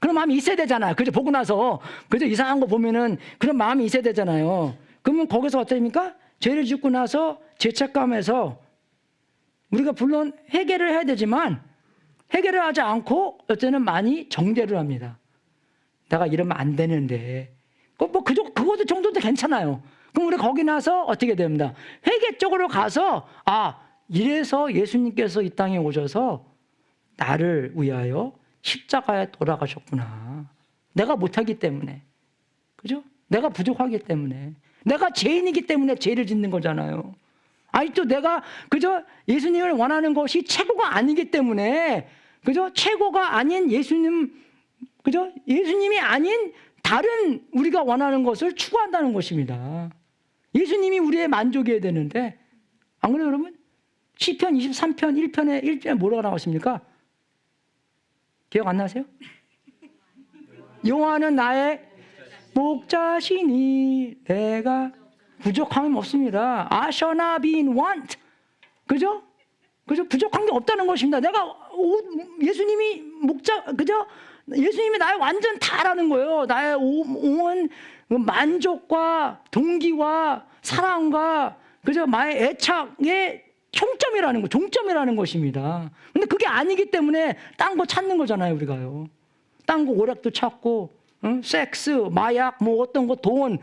Speaker 1: 그런 마음이 있어야 되잖아요. 그죠? 보고 나서 그죠? 이상한 거 보면은 그런 마음이 있어야 되잖아요. 그러면 거기서 어떻습니까? 죄를 짓고 나서 죄책감에서 우리가 물론 회개를 해야 되지만 회개를 하지 않고 어쩌면 많이 정죄를 합니다. 내가 이러면 안 되는데. 그것도 정도도 괜찮아요. 그럼 우리 거기 나서 어떻게 됩니다? 회개 쪽으로 가서 이래서 예수님께서 이 땅에 오셔서 나를 위하여 십자가에 돌아가셨구나. 내가 못하기 때문에. 그죠? 내가 부족하기 때문에. 내가 죄인이기 때문에 죄를 짓는 거잖아요. 또 내가, 그죠? 예수님을 원하는 것이 최고가 아니기 때문에, 그죠? 최고가 아닌 예수님, 그죠? 예수님이 아닌 다른 우리가 원하는 것을 추구한다는 것입니다. 예수님이 우리의 만족이어야 되는데, 안 그래요, 여러분? 시편 23편 1편에 뭐라고 나왔습니까? 기억 안 나세요? 여호와는 나의 목자시니 내가 부족함이 없습니다. I shall not be in want. 그죠? 부족한 게 없다는 것입니다. 내가 예수님이 목자, 그죠? 예수님이 나의 완전 다라는 거예요. 나의 온 만족과 동기와 사랑과 그죠? 나의 애착의 총점이라는 거, 종점이라는 것입니다. 근데 그게 아니기 때문에 딴 거 찾는 거잖아요, 우리가요. 딴 거 오락도 찾고, 섹스, 마약, 뭐 어떤 거 돈,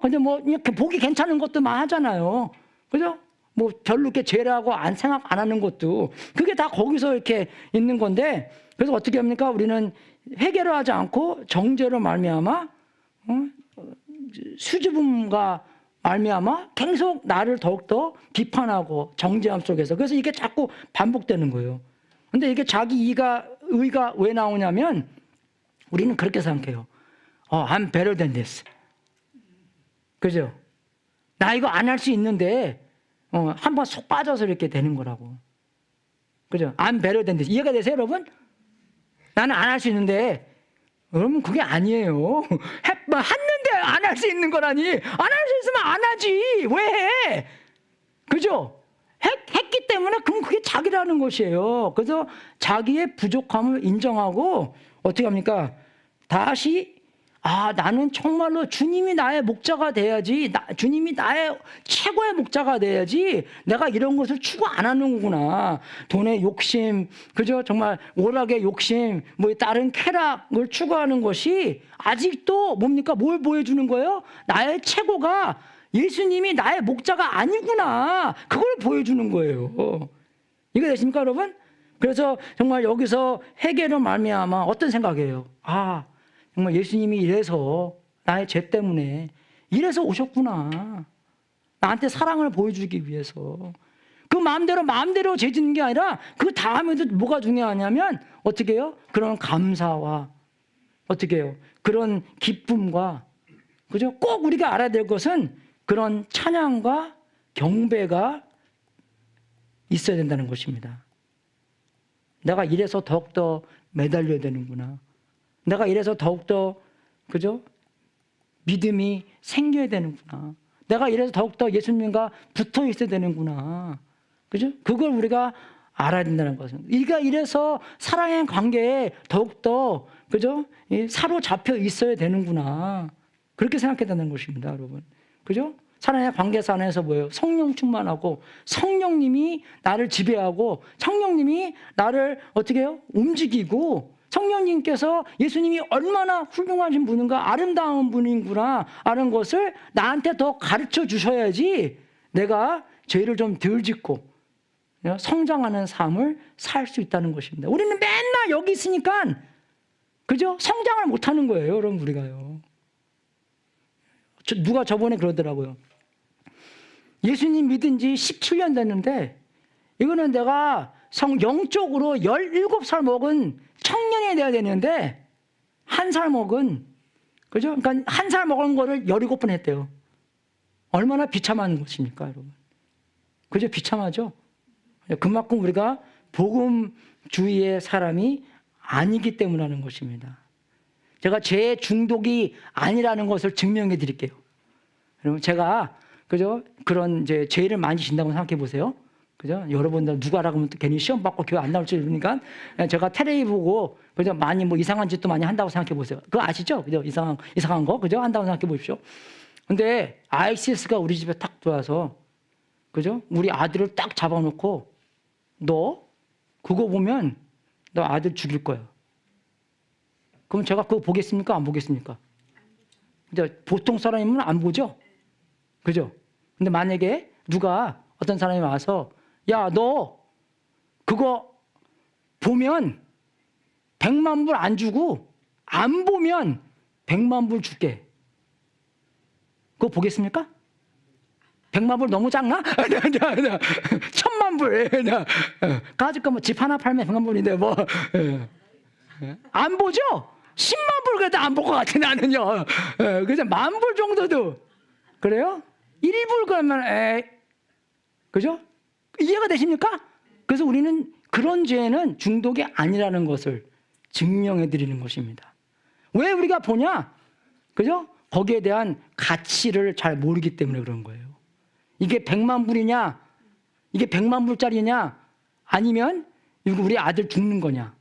Speaker 1: 근데 뭐 이렇게 보기 괜찮은 것도만 하잖아요. 그죠? 뭐 별로 이렇게 죄라고 생각 안 하는 것도 그게 다 거기서 이렇게 있는 건데, 그래서 어떻게 합니까? 우리는 회개를 하지 않고 정죄로 말미암아 수줍음과 말미암아 계속 나를 더욱더 비판하고 정죄함 속에서, 그래서 이게 자꾸 반복되는 거예요. 근데 이게 자기 의가 왜 나오냐면 우리는 그렇게 생각해요. I'm better than this. 그죠? 나 이거 안 할 수 있는데 한번 속 빠져서 이렇게 되는 거라고. 그죠? I'm better than this. 이해가 되세요, 여러분? 나는 안 할 수 있는데, 여러분 그게 아니에요. 했는데 안 할 수 있는 거라니. 안 할 수 있으면 안 하지. 왜 해? 그죠? 했기 때문에 그럼 그게 자기라는 것이에요. 그래서 자기의 부족함을 인정하고 어떻게 합니까? 다시 나는 정말로 주님이 나의 목자가 돼야지. 주님이 나의 최고의 목자가 돼야지. 내가 이런 것을 추구 안 하는 거구나. 돈의 욕심, 그죠? 정말 오락의 욕심, 뭐 다른 쾌락을 추구하는 것이 아직도 뭡니까? 뭘 보여주는 거예요? 나의 최고가 예수님이 나의 목자가 아니구나. 그걸 보여주는 거예요. 이거 되십니까, 여러분? 그래서 정말 여기서 회개로 말미암아 어떤 생각이에요? 정말 예수님이 이래서 나의 죄 때문에 이래서 오셨구나. 나한테 사랑을 보여주기 위해서. 그 마음대로 죄 짓는 게 아니라 그 다음에도 뭐가 중요하냐면 어떻게 해요? 그런 감사와 어떻게 해요? 그런 기쁨과, 그죠? 꼭 우리가 알아야 될 것은 그런 찬양과 경배가 있어야 된다는 것입니다. 내가 이래서 더욱더 매달려야 되는구나. 내가 이래서 더욱더, 그죠? 믿음이 생겨야 되는구나. 내가 이래서 더욱더 예수님과 붙어 있어야 되는구나. 그죠? 그걸 우리가 알아야 된다는 것은. 우리가 이래서 사랑의 관계에 더욱더, 그죠? 사로잡혀 있어야 되는구나. 그렇게 생각해야 되는 것입니다, 여러분. 그죠? 사랑의 관계 안에서 뭐예요? 성령 충만하고 성령님이 나를 지배하고 성령님이 나를 어떻게 해요? 움직이고, 성령님께서 예수님이 얼마나 훌륭하신 분인가, 아름다운 분인구나 하는 것을 나한테 더 가르쳐 주셔야지 내가 죄를 좀 덜 짓고 성장하는 삶을 살 수 있다는 것입니다. 우리는 맨날 여기 있으니까, 그죠? 성장을 못하는 거예요, 여러분. 우리가요. 누가 저번에 그러더라고요. 예수님 믿은 지 17년 됐는데 이거는 내가 영적으로 17살 먹은 청년이 돼야 되는데 1살 먹은, 그죠? 그러니까 1살 먹은 거를 17번 했대요. 얼마나 비참한 것입니까, 여러분? 그죠? 비참하죠? 그만큼 우리가 복음주의의 사람이 아니기 때문에 하는 것입니다. 제가 죄 중독이 아니라는 것을 증명해 드릴게요. 여러분, 제가, 그죠? 그런 이제 죄를 많이 진다고 생각해 보세요. 그죠? 여러분들 누가라고 하면 또 괜히 시험 받고 교회 안 나올 줄 모르니까 제가 테레비 보고 그죠? 많이 뭐 이상한 짓도 많이 한다고 생각해 보세요. 그거 아시죠? 그죠? 이상한 거 그죠? 한다고 생각해 보십시오. 근데 ISIS가 우리 집에 탁 들어와서 그죠? 우리 아들을 딱 잡아놓고 너 그거 보면 너 아들 죽일 거야. 그럼 제가 그거 보겠습니까? 안 보겠습니까? 근데 보통 사람이면 안 보죠? 그죠? 근데 만약에 누가 어떤 사람이 와서 야, 너 그거 보면 100만 불 안 주고 안 보면 100만 불 줄게. 그거 보겠습니까? 100만 불 너무 작나? 1000만 불. 가지고 뭐 집 하나 팔면 100만 불인데 뭐. 안 보죠? 10만 불 그래도 안 볼 것 같아 나는요. 그래서 10,000불 정도도 그래요? 1불 그러면 그죠? 이해가 되십니까? 그래서 우리는 그런 죄는 중독이 아니라는 것을 증명해 드리는 것입니다. 왜 우리가 보냐? 그죠? 거기에 대한 가치를 잘 모르기 때문에 그런 거예요. 이게 100만 불이냐? 이게 100만 불짜리냐? 아니면 이거 우리 아들 죽는 거냐?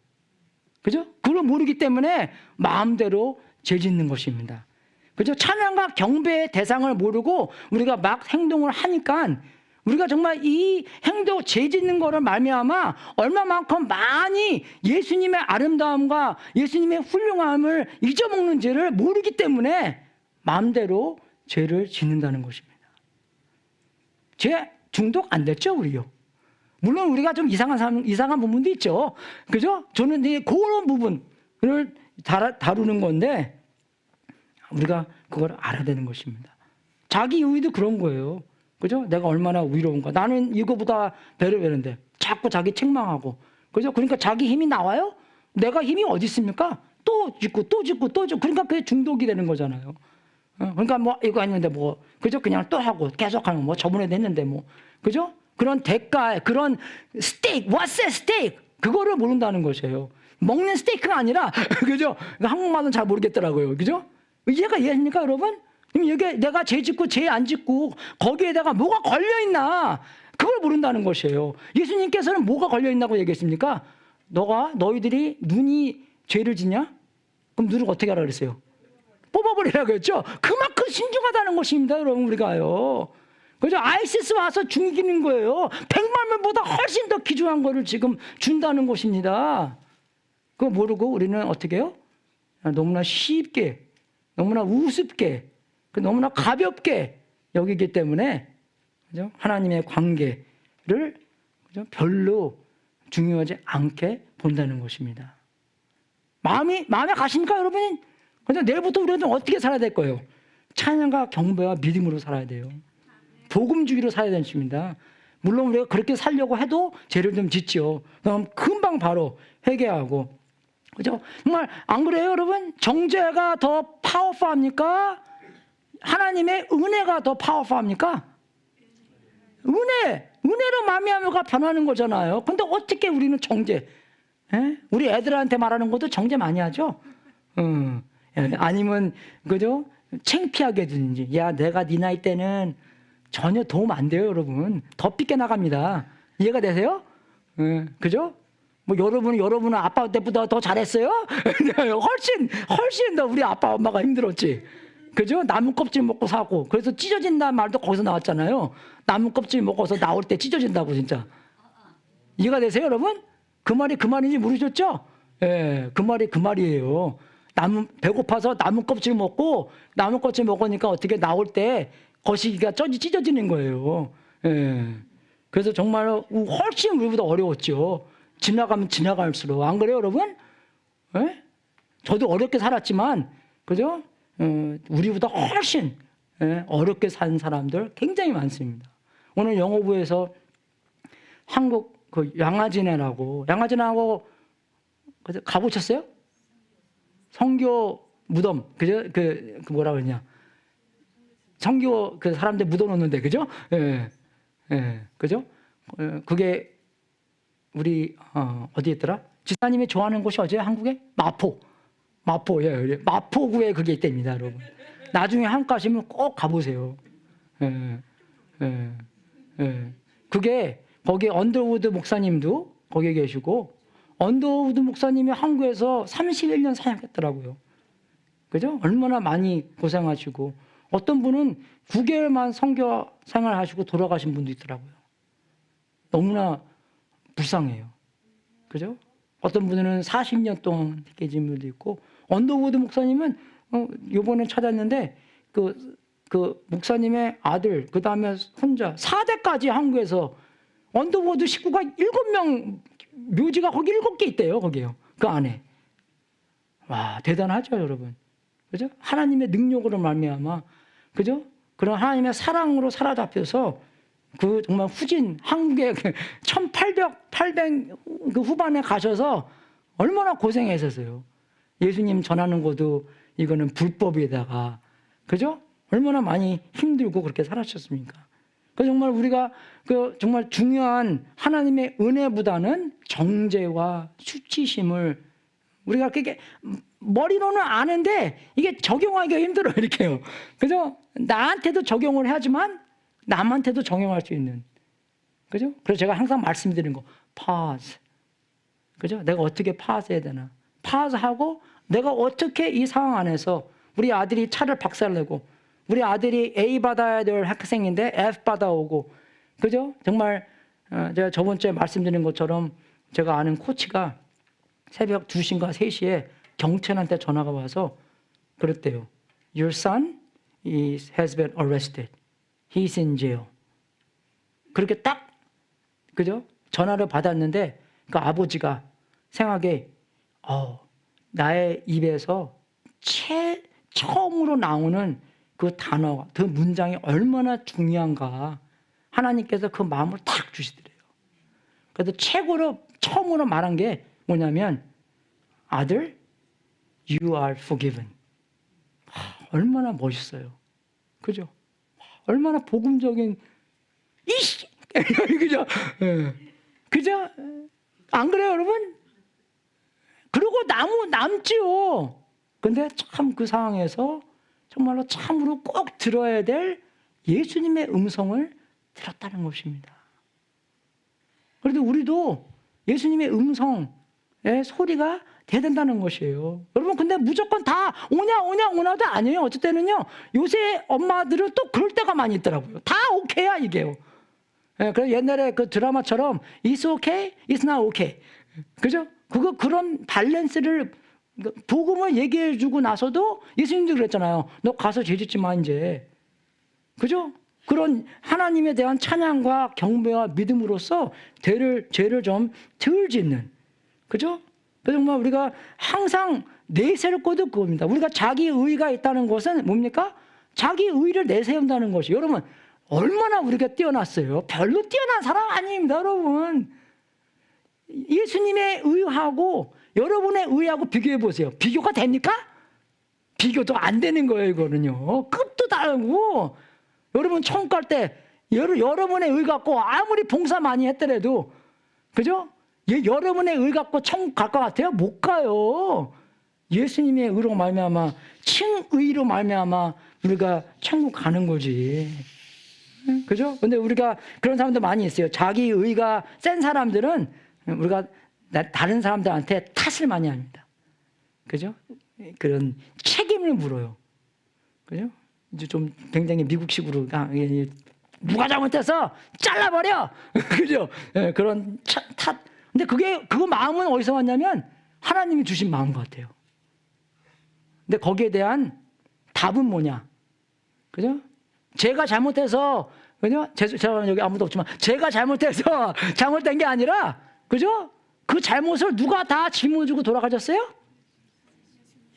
Speaker 1: 그죠? 그걸 모르기 때문에 마음대로 죄 짓는 것입니다. 그죠? 찬양과 경배의 대상을 모르고 우리가 막 행동을 하니까 우리가 정말 이 행동, 죄 짓는 거를 말미암아 얼마만큼 많이 예수님의 아름다움과 예수님의 훌륭함을 잊어먹는 죄를 모르기 때문에 마음대로 죄를 짓는다는 것입니다. 죄 중독 안 됐죠, 우리요? 물론 우리가 좀 이상한 부분도 있죠. 그죠? 저는 그런 부분을 다루는 건데 우리가 그걸 알아야 되는 것입니다. 자기 우위도 그런 거예요. 그죠? 내가 얼마나 위로운가. 나는 이거보다 배를 베는데 자꾸 자기 책망하고. 그죠? 그러니까 자기 힘이 나와요? 내가 힘이 어디 있습니까? 또 짓고 또 짓고 또 짓고. 그러니까 그게 중독이 되는 거잖아요. 그러니까 뭐 이거 했는데 뭐 그죠? 그냥 또 하고 계속 하는 거. 뭐 저번에도 했는데 뭐. 그죠? 그런 대가에 그런 스테이크, what's that steak? 그거를 모른다는 것이에요. 먹는 스테이크가 아니라 그죠? 한국말은 잘 모르겠더라고요. 그죠? 이해하십니까, 여러분? 이게 내가 죄 짓고 죄 안 짓고 거기에다가 뭐가 걸려 있나? 그걸 모른다는 것이에요. 예수님께서는 뭐가 걸려 있나고 얘기했습니까? 너희들이 눈이 죄를 짓냐? 그럼 눈을 어떻게 하라 그랬어요? 뽑아버리라고 했죠. 그만큼 신중하다는 것입니다, 여러분. 우리가요. 그죠? ISIS 와서 죽이는 거예요. 100만 명보다 훨씬 더 귀중한 거를 지금 준다는 것입니다. 그거 모르고 우리는 어떻게 해요? 너무나 쉽게, 너무나 우습게, 너무나 가볍게 여기기 때문에 그죠? 하나님의 관계를 그죠? 별로 중요하지 않게 본다는 것입니다. 마음에 가십니까, 여러분? 그래서 내일부터 우리는 어떻게 살아야 될 거예요? 찬양과 경배와 믿음으로 살아야 돼요. 복음주의로 살아야 되는 것입니다. 물론 우리가 그렇게 살려고 해도 죄를 좀 짓죠. 그럼 금방 바로 회개하고. 그죠? 정말 안 그래요, 여러분? 정죄가 더 파워풀합니까? 하나님의 은혜가 더 파워풀합니까? 은혜로 말미암아가 변하는 거잖아요. 근데 어떻게 우리는 정죄? 우리 애들한테 말하는 것도 정죄 많이 하죠. 아니면 그죠? 창피하게 해주는지. 야, 내가 네 나이 때는 전혀 도움 안 돼요, 여러분. 더 삐게 나갑니다. 이해가 되세요? 그죠? 뭐 여러분은 아빠 때보다 더 잘했어요? 훨씬 더 우리 아빠 엄마가 힘들었지. 그죠? 나무 껍질 먹고 사고. 그래서 찢어진다는 말도 거기서 나왔잖아요. 나무 껍질 먹어서 나올 때 찢어진다고 진짜. 이해가 되세요, 여러분? 그 말인지 모르셨죠? 예, 그 말이에요. 배고파서 나무 껍질 먹으니까 어떻게 나올 때 거시기가 찢어지는 거예요. 예. 그래서 정말 훨씬 우리보다 어려웠죠. 지나가면 지나갈수록. 안 그래요, 여러분? 예? 저도 어렵게 살았지만, 그죠? 우리보다 훨씬 어렵게 산 사람들 굉장히 많습니다. 오늘 영어부에서 한국 양아진애라고 가보셨어요? 선교 무덤, 그죠? 그 뭐라 그러냐? 선교 그 사람들 묻어놓는데, 그죠? 그죠? 그게 우리 어디 있더라? 지사님이 좋아하는 곳이 어디예요? 한국에? 마포, 예, 마포구에 그게 있답니다, 여러분. 나중에 한국 가시면 꼭 가보세요. 그게 거기 언더우드 목사님도 거기에 계시고, 언더우드 목사님이 한국에서 31년 사역했더라고요. 그죠? 얼마나 많이 고생하시고, 어떤 분은 9개월만 선교 생활하시고 돌아가신 분도 있더라고요. 너무나 불쌍해요. 그죠? 어떤 분은 40년 동안 계신 분도 있고, 언더우드 목사님은 요번에 찾았는데 그 목사님의 아들, 그 다음에 혼자 4대까지 한국에서, 언더우드 식구가 7명, 묘지가 거기 7개 있대요. 거기요. 그 안에. 와, 대단하죠, 여러분. 그죠? 하나님의 능력으로 말미암아, 그죠? 그런 하나님의 사랑으로 사로잡혀서 그 정말 후진 한국의 1800 그 후반에 가셔서 얼마나 고생했었어요. 예수님 전하는 것도 이거는 불법에다가, 그죠? 얼마나 많이 힘들고 그렇게 살았었습니까? 그 정말 우리가 그 정말 중요한 하나님의 은혜보다는 정죄와 수치심을 우리가 그게 머리로는 아는데 이게 적용하기가 힘들어요. 이렇게요. 그죠? 나한테도 적용을 해야지만 남한테도 적용할 수 있는. 그죠? 그래서 제가 항상 말씀드리는 거, pause. 그죠? 내가 어떻게 pause 해야 되나? pause 하고 내가 어떻게 이 상황 안에서, 우리 아들이 차를 박살내고, 우리 아들이 A 받아야 될 학생인데 F 받아오고, 그죠? 정말 제가 저번 주에 말씀드린 것처럼 제가 아는 코치가 새벽 2시인가 3시에 경찰한테 전화가 와서 그랬대요. Your son has been arrested. He's in jail. 그렇게 딱, 그죠? 전화를 받았는데 그 아버지가 생각에 나의 입에서 처음으로 나오는 그 단어가, 그 문장이 얼마나 중요한가 하나님께서 그 마음을 탁 주시더래요. 그래서 처음으로 말한 게 뭐냐면, 아들, you are forgiven. 얼마나 멋있어요. 그죠? 얼마나 복음적인, 그죠? 그죠? 안 그래요, 여러분? 그러고 남지요. 근데 참 그 상황에서 정말로 참으로 꼭 들어야 될 예수님의 음성을 들었다는 것입니다. 그래도 우리도 예수님의 음성의 소리가 돼야 된다는 것이에요. 여러분, 근데 무조건 다 오냐도 아니에요. 어쩔 때는요, 요새 엄마들은 또 그럴 때가 많이 있더라고요. 다 오케이야, 이게요. 그래서 옛날에 그 드라마처럼 It's okay, it's not okay. 그죠? 그런 밸런스를, 복음을 얘기해 주고 나서도 예수님도 그랬잖아요. 너 가서 죄 짓지 마, 이제. 그죠? 그런 하나님에 대한 찬양과 경배와 믿음으로써 죄를 좀 덜 짓는. 그죠? 정말 우리가 항상 내세울 것도 그겁니다. 우리가 자기 의가 있다는 것은 뭡니까? 자기 의를 내세운다는 것이. 여러분, 얼마나 우리가 뛰어났어요. 별로 뛰어난 사람 아닙니다, 여러분. 예수님의 의하고 여러분의 의하고 비교해 보세요. 비교가 됩니까? 비교도 안 되는 거예요, 이거는요. 급도 다르고. 여러분 천국 갈 때 여러분의 의 갖고 아무리 봉사 많이 했더라도, 그죠? 여러분의 의 갖고 천국 갈 것 같아요? 못 가요. 예수님의 의로 말미암아, 칭의로 말미암아 우리가 천국 가는 거지. 그죠? 근데 우리가 그런 사람도 많이 있어요. 자기 의가 센 사람들은 우리가 다른 사람들한테 탓을 많이 합니다. 그죠? 그런 책임을 물어요. 그죠? 이제 좀 굉장히 미국식으로 누가 잘못해서 잘라버려. 그죠? 그런 탓. 근데 그거 마음은 어디서 왔냐면 하나님이 주신 마음 같아요. 근데 거기에 대한 답은 뭐냐? 그죠? 제가 잘못해서, 그죠? 제가 여기 아무도 없지만 제가 잘못해서 잘못된 게 아니라, 그죠? 그 잘못을 누가 다 짊어지고 돌아가셨어요?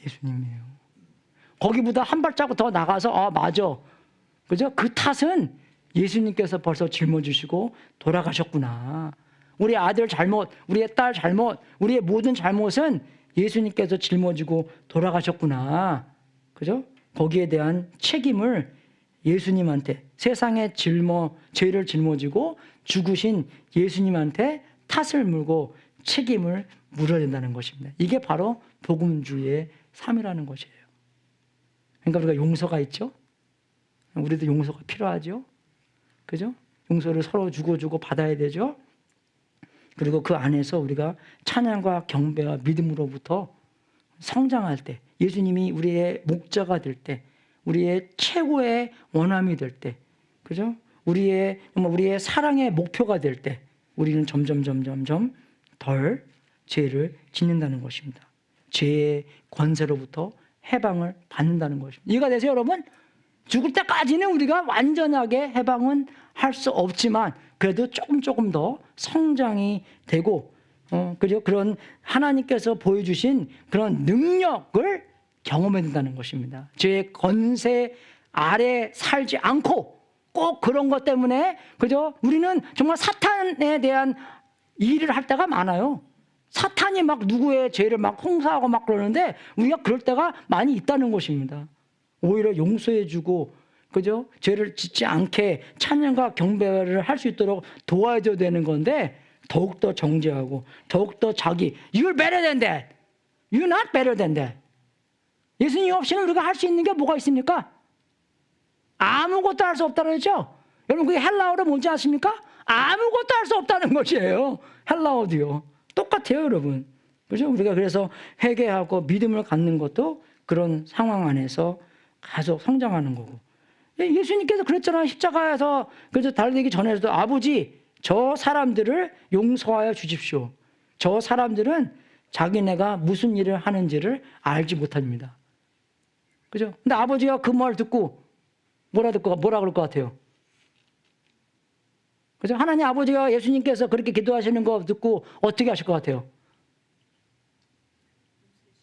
Speaker 1: 예수님이에요. 거기보다 한 발자국 더 나가서 맞아. 그죠? 그 탓은 예수님께서 벌써 짊어지시고 돌아가셨구나. 우리 아들 잘못, 우리의 딸 잘못, 우리의 모든 잘못은 예수님께서 짊어지고 돌아가셨구나. 그죠? 거기에 대한 책임을 예수님한테, 세상의 죄를 짊어지고 죽으신 예수님한테 탓을 물고 책임을 물어야 된다는 것입니다. 이게 바로 복음주의의 삶이라는 것이에요. 그러니까 우리가 용서가 있죠? 우리도 용서가 필요하죠? 그죠? 용서를 서로 주고 받아야 되죠. 그리고 그 안에서 우리가 찬양과 경배와 믿음으로부터 성장할 때, 예수님이 우리의 목자가 될 때, 우리의 최고의 원함이 될 때, 그죠? 우리의 사랑의 목표가 될 때, 우리는 점점 덜 죄를 짓는다는 것입니다. 죄의 권세로부터 해방을 받는다는 것입니다. 이해가 되세요, 여러분? 죽을 때까지는 우리가 완전하게 해방은 할 수 없지만 그래도 조금 더 성장이 되고, 그죠? 그런 하나님께서 보여주신 그런 능력을 경험해야 된다는 것입니다. 죄의 권세 아래 살지 않고 꼭 그런 것 때문에, 그죠? 우리는 정말 사탄에 대한 일을 할 때가 많아요. 사탄이 막 누구의 죄를 막 홍사하고 막 그러는데 우리가 그럴 때가 많이 있다는 것입니다. 오히려 용서해주고, 그죠? 죄를 짓지 않게 찬양과 경배를 할 수 있도록 도와줘야 되는 건데, 더욱더 정죄하고 더욱더 자기 You're better than that. You're not better than that. 예수님 없이는 우리가 할 수 있는 게 뭐가 있습니까? 아무것도 할 수 없다고 했죠? 여러분 그게 헬라어로 뭔지 아십니까? 아무것도 할 수 없다는 것이에요. 헬라어도요. 똑같아요, 여러분. 그죠? 우리가 그래서 회개하고 믿음을 갖는 것도 그런 상황 안에서 계속 성장하는 거고. 예수님께서 그랬잖아요. 십자가에서 그래서 달리기 전에도 아버지 저 사람들을 용서하여 주십시오. 저 사람들은 자기네가 무슨 일을 하는지를 알지 못합니다. 그죠? 근데 아버지가 그 말 듣고 뭐라 그럴 것 같아요? 그죠? 하나님 아버지가 예수님께서 그렇게 기도하시는 거 듣고 어떻게 하실 것 같아요?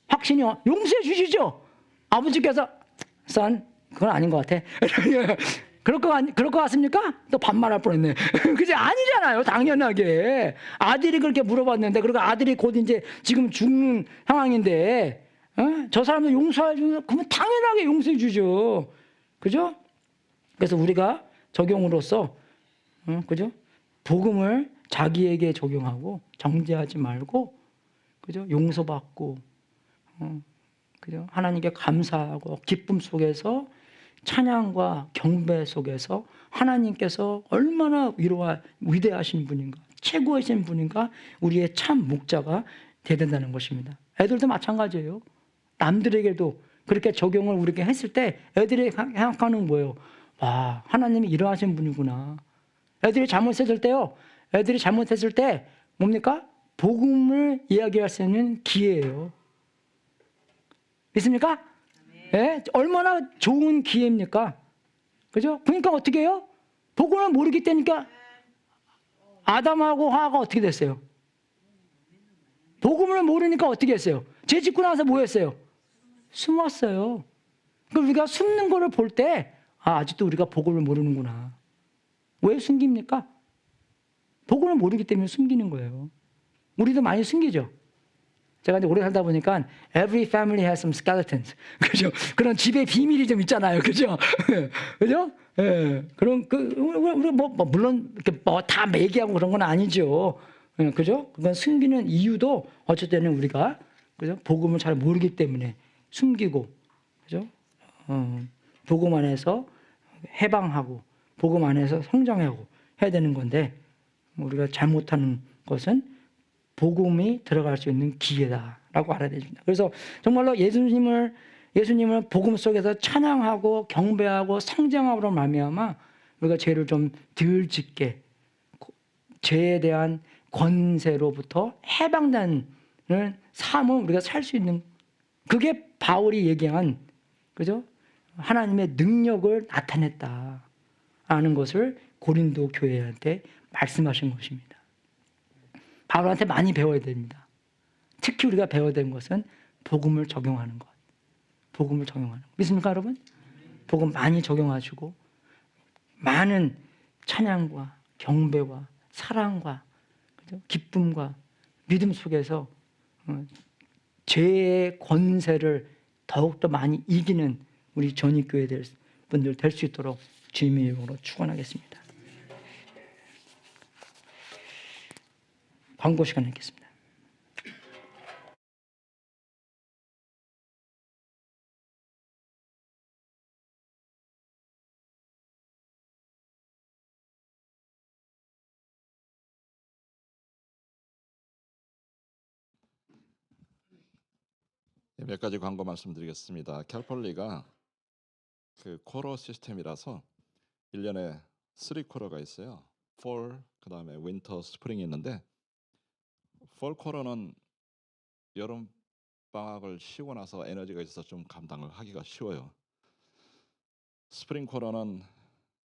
Speaker 1: 확신이 용서해 주시죠? 아버지께서 son, 그건 아닌 것 같아. 그럴 것 같습니까? 또 반말할 뻔했네. 그지? 아니잖아요. 당연하게. 아들이 그렇게 물어봤는데, 그리고 아들이 곧 이제 지금 죽는 상황인데, 저 사람들 용서해 주면, 그러면 당연하게 용서해 주죠. 그죠? 그래서 우리가 적용으로서, 그죠? 복음을 자기에게 적용하고, 정죄하지 말고, 그죠? 용서받고, 그죠? 하나님께 감사하고, 기쁨 속에서 찬양과 경배 속에서 하나님께서 얼마나 위대하신 분인가, 최고이신 분인가, 우리의 참 목자가 되어야 된다는 것입니다. 애들도 마찬가지예요. 남들에게도 그렇게 적용을 우리에게 했을 때 애들이 생각하는 뭐예요? 와, 하나님이 이러하신 분이구나. 애들이 잘못했을 때 뭡니까? 복음을 이야기할 수 있는 기회예요. 믿습니까? 예? 얼마나 좋은 기회입니까? 그죠? 그러니까 어떻게 해요? 복음을 모르기 때니까 아담하고 하와가 어떻게 됐어요? 복음을 모르니까 어떻게 했어요? 죄 짓고 나서 뭐 했어요? 숨었어요. 그러니까 우리가 숨는 거를 볼 때, 아직도 우리가 복음을 모르는구나. 왜 숨깁니까? 복음을 모르기 때문에 숨기는 거예요. 우리도 많이 숨기죠. 제가 이제 오래 살다 보니까 every family has some skeletons. 그죠? 그런 집의 비밀이 좀 있잖아요. 그죠? 그죠? 예. 그런 우리 물론 이렇게 다 얘기하고 그런 건 아니죠. 그죠? 그건 숨기는 이유도 어쨌든 우리가 그죠? 복음을 잘 모르기 때문에 숨기고, 그죠? 복음 안에서 해방하고 복음 안에서 성장하고 해야 되는 건데, 우리가 잘못하는 것은 복음이 들어갈 수 있는 기회다라고 알아야 됩니다. 그래서 정말로 예수님을 복음 속에서 찬양하고 경배하고 성장하고로 말미암아 우리가 죄를 좀 덜 짓게, 죄에 대한 권세로부터 해방되는 삶을 우리가 살 수 있는, 그게 바울이 얘기한, 그죠? 하나님의 능력을 나타냈다라는 것을 고린도 교회한테 말씀하신 것입니다. 바울한테 많이 배워야 됩니다. 특히 우리가 배워야 되는 것은 복음을 적용하는 것. 복음을 적용하는 것. 믿습니까, 여러분? 복음 많이 적용하시고 많은 찬양과 경배와 사랑과 기쁨과 믿음 속에서 죄의 권세를 더욱더 많이 이기는 우리 전입교회 분들 될 수 있도록 주님의 이름으로 축원하겠습니다. 광고 시간 있겠습니다.
Speaker 2: 몇 가지 광고 말씀드리겠습니다. 캘폴리가 그 쿼터 시스템이라서 1년에 3쿼터가 있어요. fall, 그다음에 winter, spring이 있는데 fall 쿼터는 여름 방학을 쉬고 나서 에너지가 있어서 좀 감당을 하기가 쉬워요. 스프링 쿼터는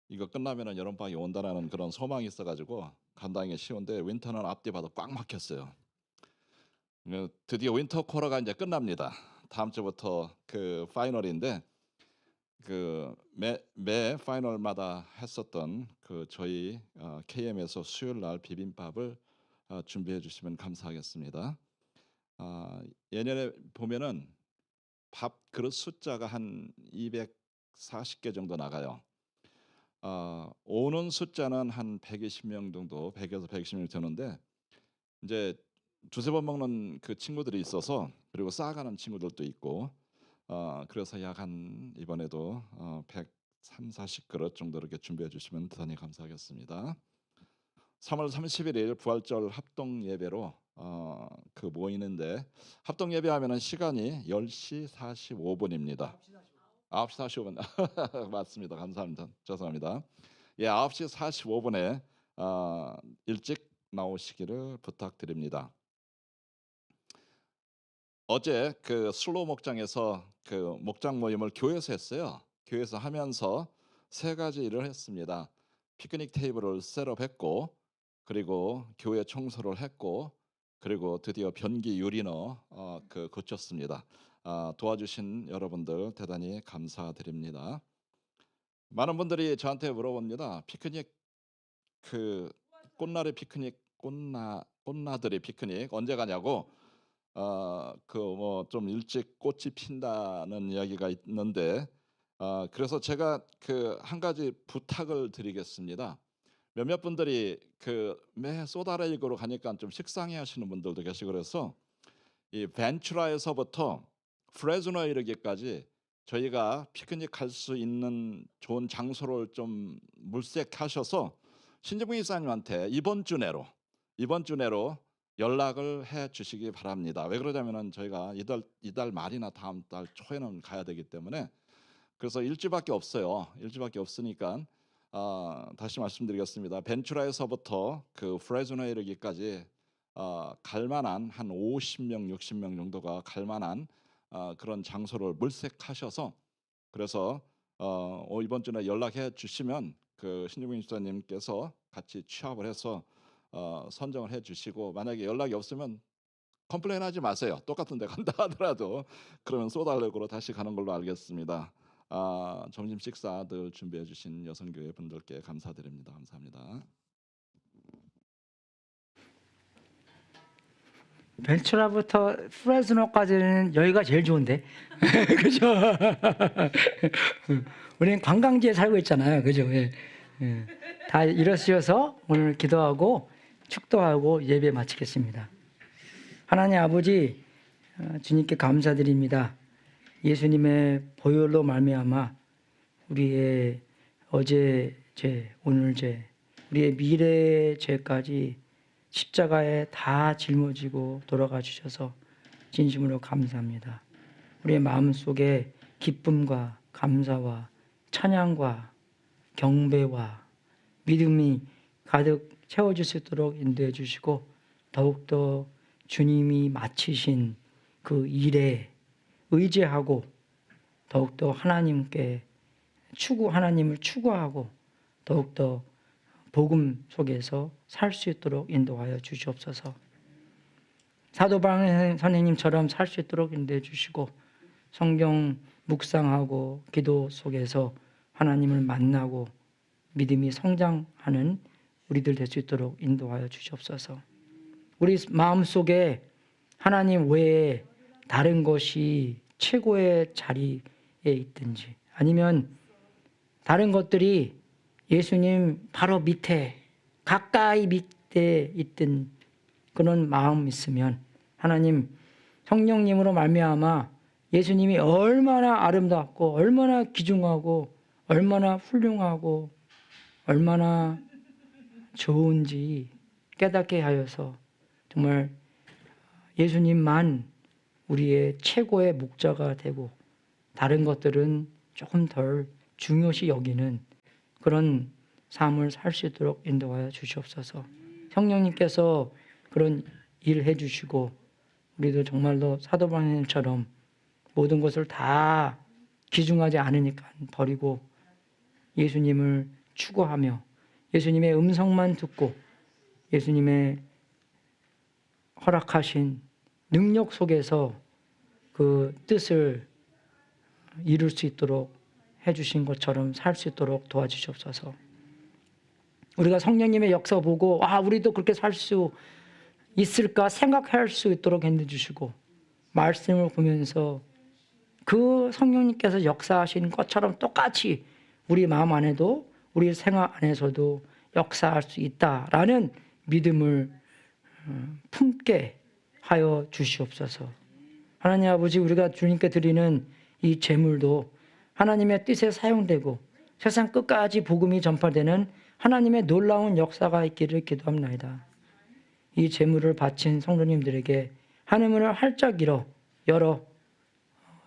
Speaker 2: 이거 끝나면은 여름 방학이 온다라는 그런 소망이 있어가지고 감당하기 쉬운데 윈터는 앞뒤 봐도 꽉 막혔어요. 드디어 윈터 쿼터가 이제 끝납니다. 다음 주부터 그 파이널인데 매 파이널마다 했었던 그 저희 KM에서 수요일 날 비빔밥을 준비해 주시면 감사하겠습니다. 예년에 보면은 밥 그릇 숫자가 한 240개 정도 나가요. 오는 숫자는 한 120명 정도, 100에서 120명 되는데 이제 두세 번 먹는 그 친구들이 있어서, 그리고 싸가는 친구들도 있고, 그래서 약 한 이번에도 130, 40그릇 정도 이렇게 준비해 주시면 대단히 감사하겠습니다. 3월 31일 부활절 합동 예배로 그 모이는데, 합동 예배하면은 시간이 10시 45분입니다. 9시 45분 맞습니다. 감사합니다. 죄송합니다. 예, 9시 45분에 일찍 나오시기를 부탁드립니다. 어제 그 슬로우 목장에서 그 목장 모임을 교회에서 했어요. 교회에서 하면서 세 가지 일을 했습니다. 피크닉 테이블을 셋업했고, 그리고 교회 청소를 했고, 그리고 드디어 변기 유리너 고쳤습니다. 도와주신 여러분들 대단히 감사드립니다. 많은 분들이 저한테 물어봅니다. 피크닉 그 꽃나리 피크닉, 꽃나들이 피크닉 언제 가냐고. 그 뭐 좀 일찍 꽃이 핀다는 이야기가 있는데, 그래서 제가 그 한 가지 부탁을 드리겠습니다. 몇몇 분들이 그 매 소다레이크로 가니까 좀 식상해 하시는 분들도 계시고, 그래서 이 벤츄라에서부터 프레즈노에 이르기까지 저희가 피크닉 갈 수 있는 좋은 장소를 좀 물색하셔서 신지붕 이사님한테 이번 주 내로 연락을 해 주시기 바랍니다. 왜 그러냐면은 저희가 이달 말이나 다음 달 초에는 가야 되기 때문에, 그래서 일주밖에 없어요. 일주밖에 없으니까 다시 말씀드리겠습니다. 벤츄라에서부터 그 프레즈노에 이르기까지 갈 만한 한 50명, 60명 정도가 갈 만한 그런 장소를 물색하셔서, 그래서 이번 주에 연락해 주시면 그 신유빈 집사님께서 같이 취합을 해서 선정을 해 주시고, 만약에 연락이 없으면 컴플레인하지 마세요. 똑같은 데 간다 하더라도 그러면 소달leg으로 다시 가는 걸로 알겠습니다. 점심 식사들 준비해 주신 여성교회 분들께 감사드립니다. 감사합니다.
Speaker 1: 벤츄라부터 프레스노까지는 여기가 제일 좋은데, 그죠? 우리는 관광지에 살고 있잖아요, 그죠? 예. 예. 다 이러셔서 오늘 기도하고 축도하고 예배 마치겠습니다. 하나님 아버지, 주님께 감사드립니다. 예수님의 보혈로 말미암아 우리의 어제 죄, 오늘 죄, 우리의 미래 죄까지 십자가에 다 짊어지고 돌아가 주셔서 진심으로 감사합니다. 우리의 마음속에 기쁨과 감사와 찬양과 경배와 믿음이 가득 채워질 수 있도록 인도해 주시고, 더욱더 주님이 마치신 그 일에 의지하고 더욱더 하나님을 추구하고 더욱더 복음 속에서 살 수 있도록 인도하여 주시옵소서. 사도 바울 선생님처럼 살 수 있도록 인도해 주시고, 성경 묵상하고 기도 속에서 하나님을 만나고 믿음이 성장하는 우리들 될 수 있도록 인도하여 주시옵소서. 우리 마음속에 하나님 외에 다른 것이 최고의 자리에 있든지, 아니면 다른 것들이 예수님 바로 밑에 가까이 밑에 있던 그런 마음 있으면, 하나님 성령님으로 말미암아 예수님이 얼마나 아름답고 얼마나 귀중하고 얼마나 훌륭하고 얼마나 좋은지 깨닫게 하여서 정말 예수님만 우리의 최고의 목자가 되고 다른 것들은 조금 덜 중요시 여기는 그런 삶을 살 수 있도록 인도하여 주시옵소서. 성령님께서 그런 일을 해주시고 우리도 정말로 사도 바울처럼 모든 것을 다 귀중하지 않으니까 버리고 예수님을 추구하며 예수님의 음성만 듣고 예수님의 허락하신 능력 속에서 그 뜻을 이룰 수 있도록 해주신 것처럼 살 수 있도록 도와주시옵소서. 우리가 성령님의 역사 보고 우리도 그렇게 살 수 있을까 생각할 수 있도록 해주시고 말씀을 보면서 그 성령님께서 역사하신 것처럼 똑같이 우리 마음 안에도 우리 생활 안에서도 역사할 수 있다라는 믿음을 품게 하여 주시옵소서. 하나님 아버지, 우리가 주님께 드리는 이 제물도 하나님의 뜻에 사용되고 세상 끝까지 복음이 전파되는 하나님의 놀라운 역사가 있기를 기도합니다. 이 제물을 바친 성도님들에게 하늘문을 활짝 열어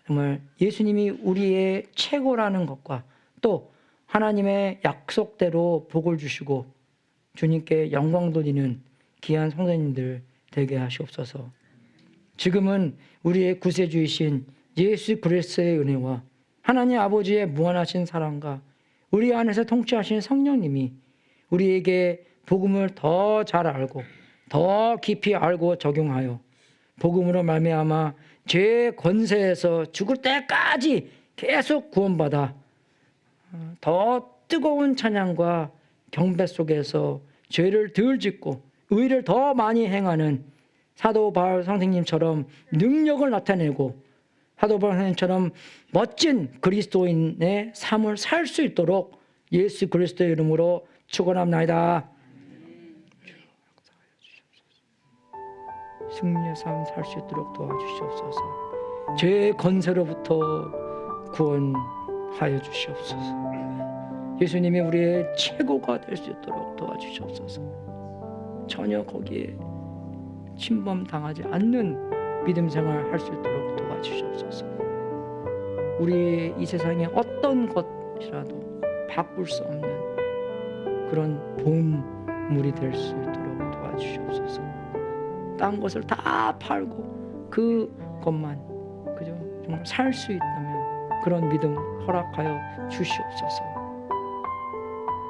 Speaker 1: 정말 예수님이 우리의 최고라는 것과 또 하나님의 약속대로 복을 주시고 주님께 영광 돌리는 귀한 성도님들 되게 하시옵소서. 지금은 우리의 구세주이신 예수 그리스도의 은혜와 하나님 아버지의 무한하신 사랑과 우리 안에서 통치하신 성령님이 우리에게 복음을 더 잘 알고 더 깊이 알고 적용하여 복음으로 말미암아 죄의 권세에서 죽을 때까지 계속 구원받아 더 뜨거운 찬양과 경배 속에서 죄를 덜 짓고 의를 더 많이 행하는 사도 바울 선생님처럼 능력을 나타내고 사도 바울 선생님처럼 멋진 그리스도인의 삶을 살 수 있도록 예수 그리스도의 이름으로 축원합니다. 승리의 삶 살 수 있도록 도와주시옵소서. 죄의 권세로부터 구원하여 주시옵소서. 예수님이 우리의 최고가 될 수 있도록 도와주시옵소서. 전혀 거기에 침범당하지 않는 믿음 생활 할 수 있도록 도와주시옵소서. 우리 이 세상에 어떤 것이라도 바꿀 수 없는 그런 보물이 될 수 있도록 도와주시옵소서. 딴 것을 다 팔고 그것만 그저 정말 살 수 있다면 그런 믿음 허락하여 주시옵소서.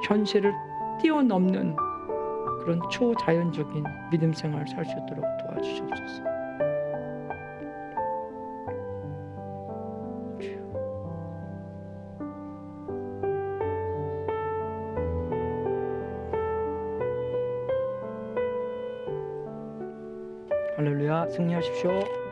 Speaker 1: 현실을 뛰어넘는 그런 초자연적인 믿음 생활을 살 수 있도록 도와주시옵소서. 할렐루야, 승리하십시오.